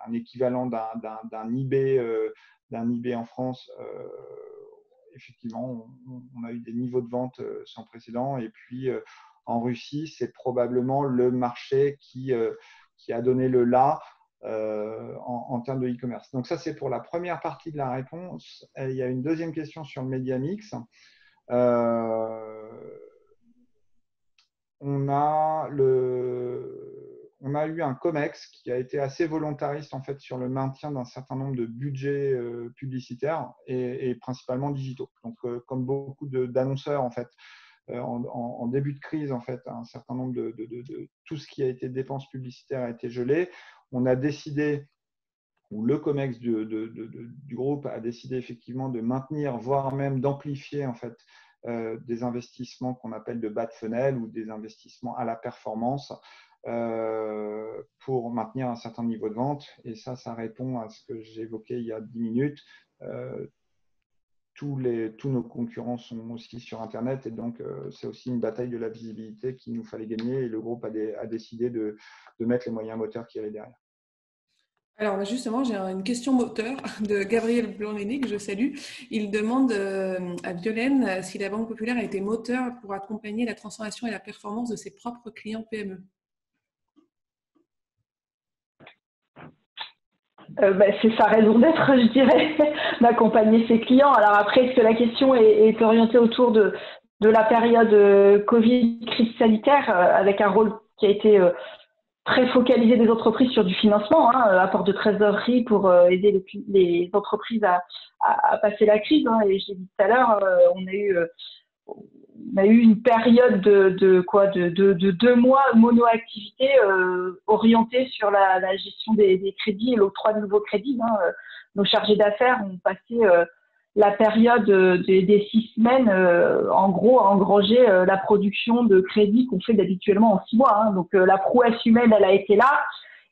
un équivalent d'un eBay en France, effectivement, on a eu des niveaux de vente sans précédent. Et puis, en Russie, c'est probablement le marché qui a donné le là en termes de e-commerce. Donc ça, c'est pour la première partie de la réponse. Il y a une deuxième question sur le média mix. On on a eu un COMEX qui a été assez volontariste en fait sur le maintien d'un certain nombre de budgets publicitaires et principalement digitaux. Donc, comme beaucoup d'annonceurs en fait, en début de crise en fait, un certain nombre de tout ce qui a été dépenses publicitaires a été gelé. On a décidé, ou le COMEX du groupe a décidé effectivement de maintenir, voire même d'amplifier en fait des investissements qu'on appelle de bas de funnel ou des investissements à la performance pour maintenir un certain niveau de vente. Et ça répond à ce que j'ai évoqué il y a 10 minutes. Tous nos concurrents sont aussi sur Internet et donc c'est aussi une bataille de la visibilité qu'il nous fallait gagner et le groupe a décidé de mettre les moyens moteurs qui allaient derrière. Alors justement, j'ai une question moteur de Gabriel Blanc-Lenné que je salue. Il demande à Violaine si la Banque Populaire a été moteur pour accompagner la transformation et la performance de ses propres clients PME. C'est sa raison d'être, je dirais, d'accompagner ses clients. Alors après, est-ce que la question est orientée autour de la période Covid, crise sanitaire, avec un rôle qui a été très focalisé des entreprises sur du financement, apport de trésorerie pour aider les entreprises à passer la crise. Et je l'ai dit tout à l'heure, on a eu une période de 2 mois mono-activité orientée sur la gestion des crédits et l'octroi de nouveaux crédits. Nos chargés d'affaires ont passé la période des 6 semaines, en gros, à engranger la production de crédits qu'on fait d'habituellement en 6 mois. Donc, la prouesse humaine, elle a été là,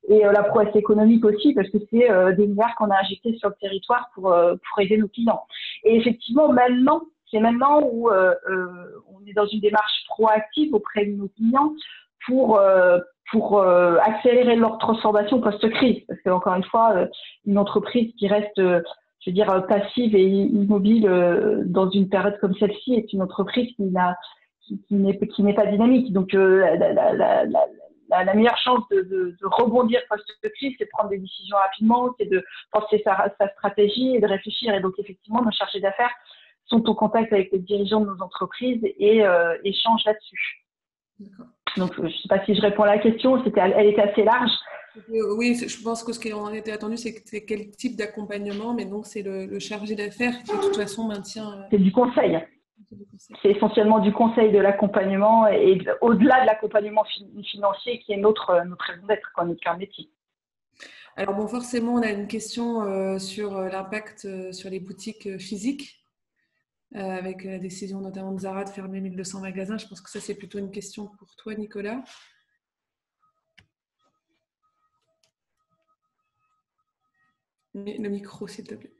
et la prouesse économique aussi, parce que c'est des milliards qu'on a injectés sur le territoire pour aider nos clients. Et effectivement, c'est maintenant où on est dans une démarche proactive auprès de nos clients pour accélérer leur transformation post-crise. Parce que, encore une fois, une entreprise qui reste je veux dire, passive et immobile dans une période comme celle-ci est une entreprise qui n'est pas dynamique. Donc, la meilleure chance de rebondir post-crise, c'est de prendre des décisions rapidement, c'est de penser sa stratégie et de réfléchir. Et donc, effectivement, nos chargés d'affaires sont en contact avec les dirigeants de nos entreprises et échangent là-dessus. Donc, je ne sais pas si je réponds à la question, elle était assez large. Oui, je pense que ce qui en était attendu, c'est quel type d'accompagnement, mais donc c'est le chargé d'affaires qui de toute façon maintient… C'est du conseil. C'est essentiellement du conseil, de l'accompagnement et au-delà de l'accompagnement financier qui est notre raison d'être, notre cœur de métier. Alors bon, forcément, on a une question sur l'impact sur les boutiques physiques, avec la décision notamment de Zara de fermer 1200 magasins. Je pense que ça, c'est plutôt une question pour toi, Nicolas. Le micro, s'il te plaît.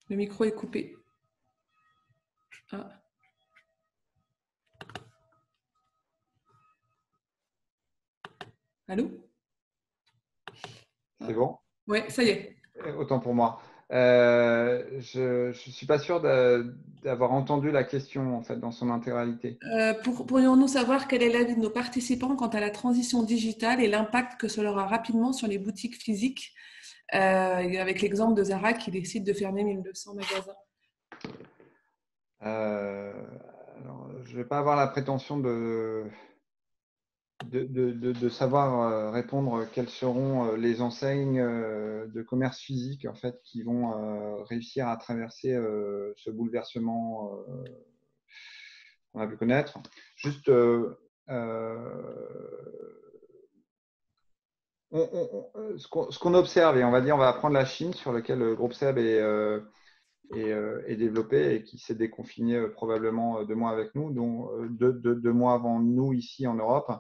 Le micro est coupé. Ah. Allô? C'est bon? Oui, ça y est. Autant pour moi. Je ne suis pas sûr d'avoir entendu la question en fait, dans son intégralité. Pourrions-nous savoir quel est l'avis de nos participants quant à la transition digitale et l'impact que cela aura rapidement sur les boutiques physiques, avec l'exemple de Zara qui décide de fermer 1200 magasins? Alors, je ne vais pas avoir la prétention de savoir répondre quelles seront les enseignes de commerce physique en fait, qui vont réussir à traverser ce bouleversement qu'on a pu connaître. Juste, ce qu'on observe, et on va prendre la Chine sur laquelle le groupe SEB est développé et qui s'est déconfiné probablement 2 mois avec nous, dont 2 mois avant nous ici en Europe.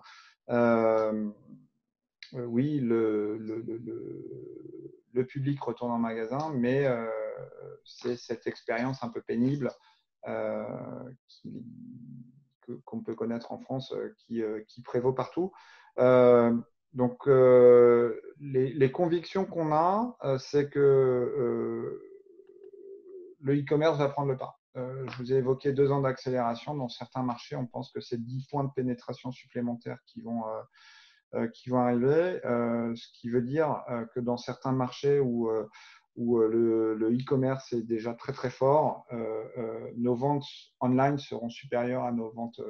Oui, le public retourne en magasin, mais c'est cette expérience un peu pénible qu'on peut connaître en France qui prévaut partout. Donc, les convictions qu'on a, c'est que le e-commerce va prendre le pas. Je vous ai évoqué 2 ans d'accélération. Dans certains marchés, on pense que c'est 10 points de pénétration supplémentaires qui vont arriver, ce qui veut dire que dans certains marchés où où le e-commerce est déjà très très fort, nos ventes online seront supérieures à nos ventes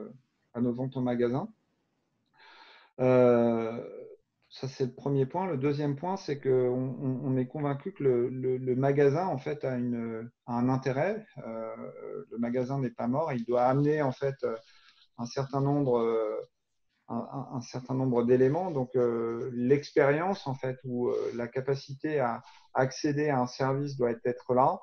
au magasin. Ça, c'est le premier point. Le deuxième point, c'est qu'on est convaincu que le magasin, en fait, a un intérêt. Le magasin n'est pas mort. Il doit amener, en fait, un certain nombre d'éléments. Donc, l'expérience, en fait, ou la capacité à accéder à un service doit être là.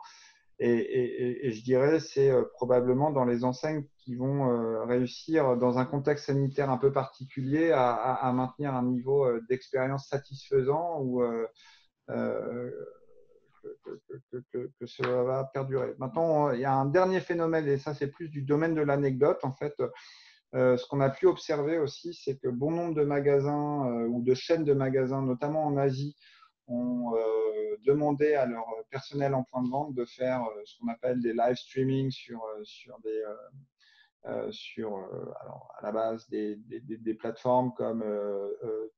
Et je dirais, c'est probablement dans les enseignes qui vont réussir, dans un contexte sanitaire un peu particulier, à maintenir un niveau d'expérience satisfaisant ou que cela va perdurer. Maintenant, il y a un dernier phénomène, et ça, c'est plus du domaine de l'anecdote. En fait, ce qu'on a pu observer aussi, c'est que bon nombre de magasins ou de chaînes de magasins, notamment en Asie, ont demandé à leur personnel en point de vente de faire ce qu'on appelle des live streaming sur alors, à la base des plateformes comme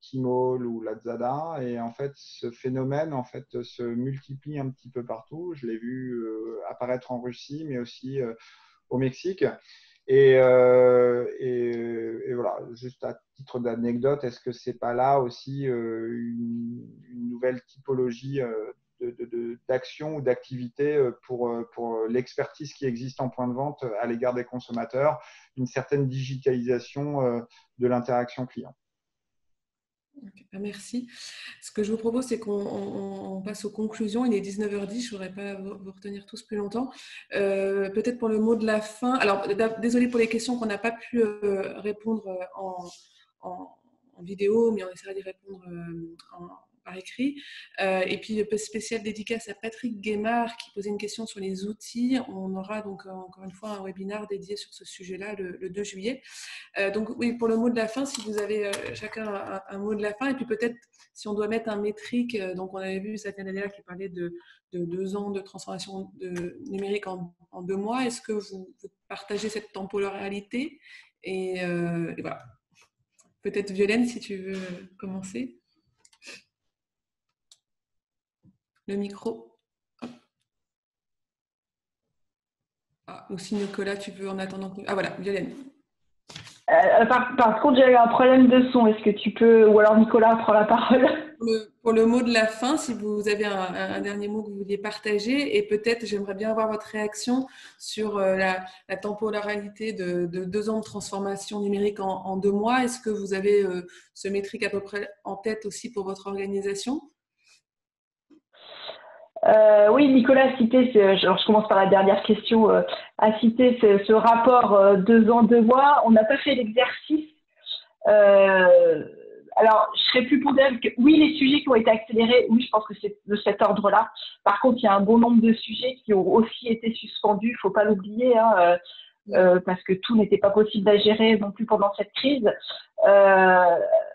Tmall ou Lazada. Et en fait, ce phénomène en fait, se multiplie un petit peu partout. Je l'ai vu apparaître en Russie, mais aussi au Mexique. Et voilà, juste à titre d'anecdote, est-ce que c'est pas là aussi une nouvelle typologie d'action ou d'activité pour l'expertise qui existe en point de vente à l'égard des consommateurs, une certaine digitalisation de l'interaction client? Okay, merci. Ce que je vous propose, c'est qu'on passe aux conclusions. Il est 19h10, je ne voudrais pas vous retenir tous plus longtemps. Peut-être pour le mot de la fin. Alors, désolé pour les questions qu'on n'a pas pu répondre en vidéo, mais on essaiera d'y répondre par écrit. Et puis, spécial dédicace à Patrick Guémard qui posait une question sur les outils. On aura donc encore une fois un webinaire dédié sur ce sujet-là le 2 juillet. Donc oui, pour le mot de la fin, si vous avez chacun un mot de la fin, et puis peut-être si on doit mettre un métrique, donc on avait vu Satya Nadella qui parlait de 2 ans de transformation numérique en 2 mois. Est-ce que vous partagez cette temporalité et voilà. Peut-être Violaine, si tu veux commencer. Le micro. Ah, ou si Nicolas, tu veux en attendant. Ah voilà, Violaine. Par contre, j'ai eu un problème de son. Est-ce que tu peux, ou alors Nicolas prend la parole. Pour le mot de la fin, si vous avez un dernier mot que vous vouliez partager, et peut-être j'aimerais bien avoir votre réaction sur la temporalité de 2 ans de transformation numérique en 2 mois. Est-ce que vous avez ce métrique à peu près en tête aussi pour votre organisation? Oui, Nicolas a cité, je commence par la dernière question, a cité ce rapport 2 ans, 2 mois. On n'a pas fait l'exercice. Alors, je serais plus pondérable que oui, les sujets qui ont été accélérés, oui, je pense que c'est de cet ordre-là. Par contre, il y a un bon nombre de sujets qui ont aussi été suspendus, il ne faut pas l'oublier, hein, parce que tout n'était pas possible à gérer non plus pendant cette crise.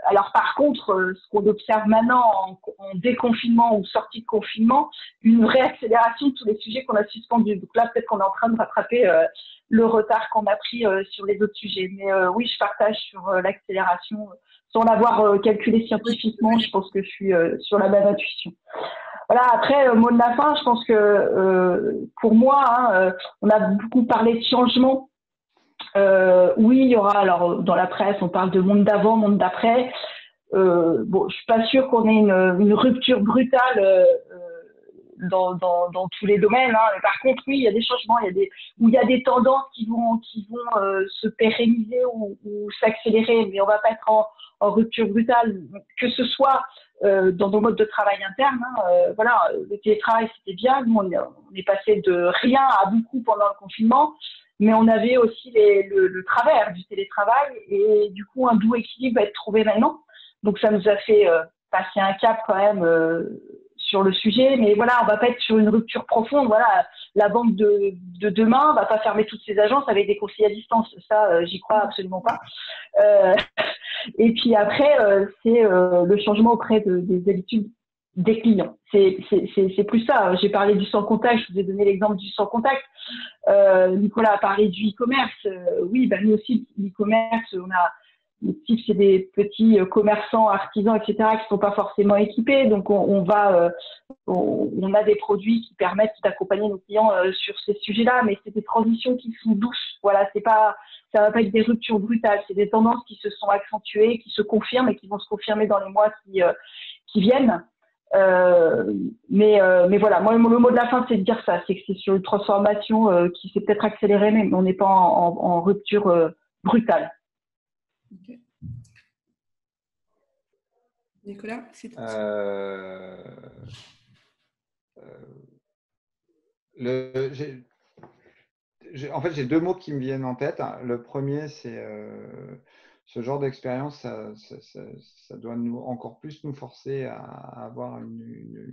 Alors par contre, ce qu'on observe maintenant en déconfinement ou sortie de confinement, une réaccélération de tous les sujets qu'on a suspendus. Donc là, peut-être qu'on est en train de rattraper le retard qu'on a pris sur les autres sujets. Mais oui, je partage sur l'accélération. Sans l'avoir calculé scientifiquement, je pense que je suis sur la même intuition. Voilà, après, mot de la fin, je pense que pour moi, hein, on a beaucoup parlé de changement. Oui, il y aura, alors dans la presse, on parle de monde d'avant, monde d'après. Bon, je suis pas sûre qu'on ait une rupture brutale dans tous les domaines. Hein. Par contre, oui, il y a des changements, il y a des tendances qui vont se pérenniser ou s'accélérer, mais on va pas être en rupture brutale, que ce soit dans nos modes de travail internes. Hein, voilà, le télétravail, c'était bien. Nous, on est passé de rien à beaucoup pendant le confinement, mais on avait aussi le travers du télétravail et du coup, un doux équilibre va être trouvé maintenant. Donc, ça nous a fait passer un cap quand même sur le sujet, mais voilà, on va pas être sur une rupture profonde. Voilà, la banque de demain va pas fermer toutes ses agences avec des conseillers à distance. Ça, j'y crois absolument pas. Et puis après, c'est le changement auprès des habitudes des clients. C'est plus ça. J'ai parlé du sans contact, je vous ai donné l'exemple du sans contact. Nicolas a parlé du e-commerce. Oui, bah nous aussi, l'e-commerce, les cibles, c'est des petits commerçants, artisans, etc., qui ne sont pas forcément équipés. Donc, on a des produits qui permettent d'accompagner nos clients sur ces sujets-là, mais c'est des transitions qui sont douces. Voilà, ça va pas être des ruptures brutales, c'est des tendances qui se sont accentuées, qui se confirment et qui vont se confirmer dans les mois qui viennent. Mais voilà, moi, le mot de la fin, c'est de dire ça, c'est que c'est sur une transformation qui s'est peut-être accélérée, mais on n'est pas en rupture brutale. Okay. Nicolas, en fait, j'ai deux mots qui me viennent en tête. Le premier, c'est ce genre d'expérience, ça doit encore plus nous forcer à avoir une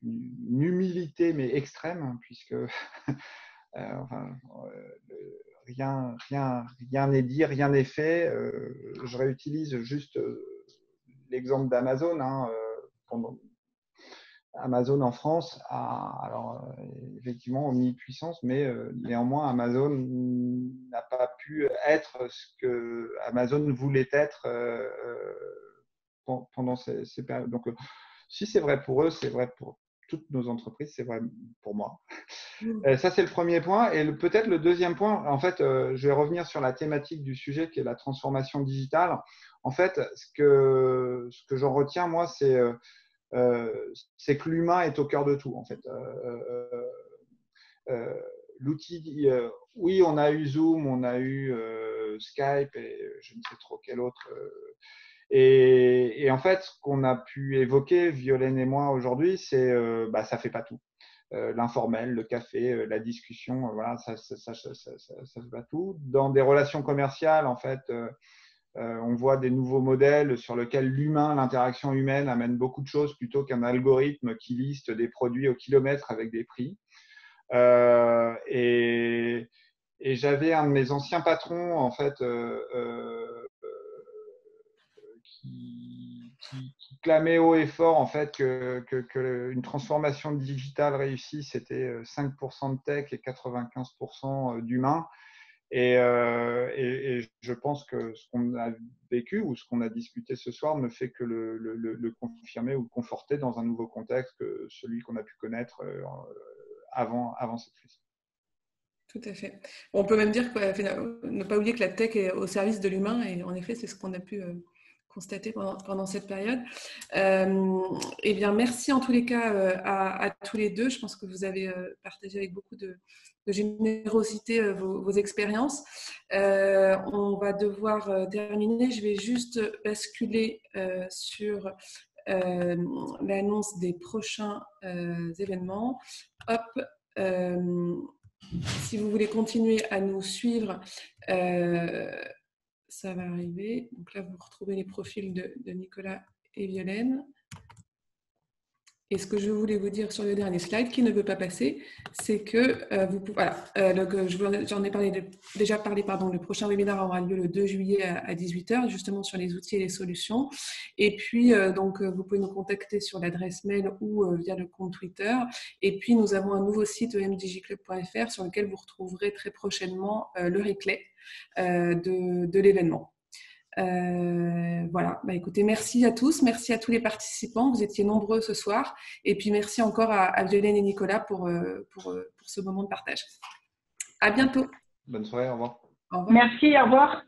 humilité, mais extrême, puisque rien n'est dit, rien n'est fait. Je réutilise juste l'exemple d'Amazon. Amazon en France alors effectivement omnipuissance, mais néanmoins Amazon n'a pas pu être ce que Amazon voulait être pendant ces périodes. Donc si c'est vrai pour eux, c'est vrai pour toutes nos entreprises, c'est vrai pour moi. Ça, c'est le premier point. Et peut-être le deuxième point, en fait, je vais revenir sur la thématique du sujet qui est la transformation digitale. En fait, ce que j'en retiens, moi, c'est que l'humain est au cœur de tout, en fait. L'outil, oui, on a eu Zoom, on a eu Skype et je ne sais trop quel autre. Et en fait, ce qu'on a pu évoquer, Violaine et moi, aujourd'hui, c'est ça ne fait pas tout. L'informel, le café, la discussion, voilà, ça fait pas tout. Dans des relations commerciales, en fait, on voit des nouveaux modèles sur lesquels l'humain, l'interaction humaine amène beaucoup de choses plutôt qu'un algorithme qui liste des produits au kilomètre avec des prix. Et j'avais un de mes anciens patrons, en fait, qui clamait haut et fort en fait que une transformation digitale réussie, c'était 5% de tech et 95% d'humain. Et je pense que ce qu'on a vécu ou ce qu'on a discuté ce soir ne fait que le confirmer ou le conforter dans un nouveau contexte que celui qu'on a pu connaître avant cette crise. Tout à fait. On peut même dire ne pas oublier que la tech est au service de l'humain, et en effet, c'est ce qu'on a pu constater pendant cette période. Eh bien, merci en tous les cas à tous les deux. Je pense que vous avez partagé avec beaucoup de générosité vos expériences. On va devoir terminer. Je vais juste basculer sur l'annonce des prochains événements. Hop. Si vous voulez continuer à nous suivre, ça va arriver. Donc là, vous retrouvez les profils de Nicolas et Violaine. Et ce que je voulais vous dire sur le dernier slide, qui ne veut pas passer, c'est que vous pouvez. Voilà, j'en ai déjà parlé. Le prochain webinaire aura lieu le 2 juillet à 18h, justement sur les outils et les solutions. Et puis, vous pouvez nous contacter sur l'adresse mail ou via le compte Twitter. Et puis, nous avons un nouveau site emdjclub.fr sur lequel vous retrouverez très prochainement le replay de l'événement. Voilà, écoutez, merci à tous, merci à tous les participants, vous étiez nombreux ce soir, et puis merci encore à Violaine et Nicolas pour ce moment de partage. À bientôt. Bonne soirée, au revoir. Au revoir. Merci, au revoir.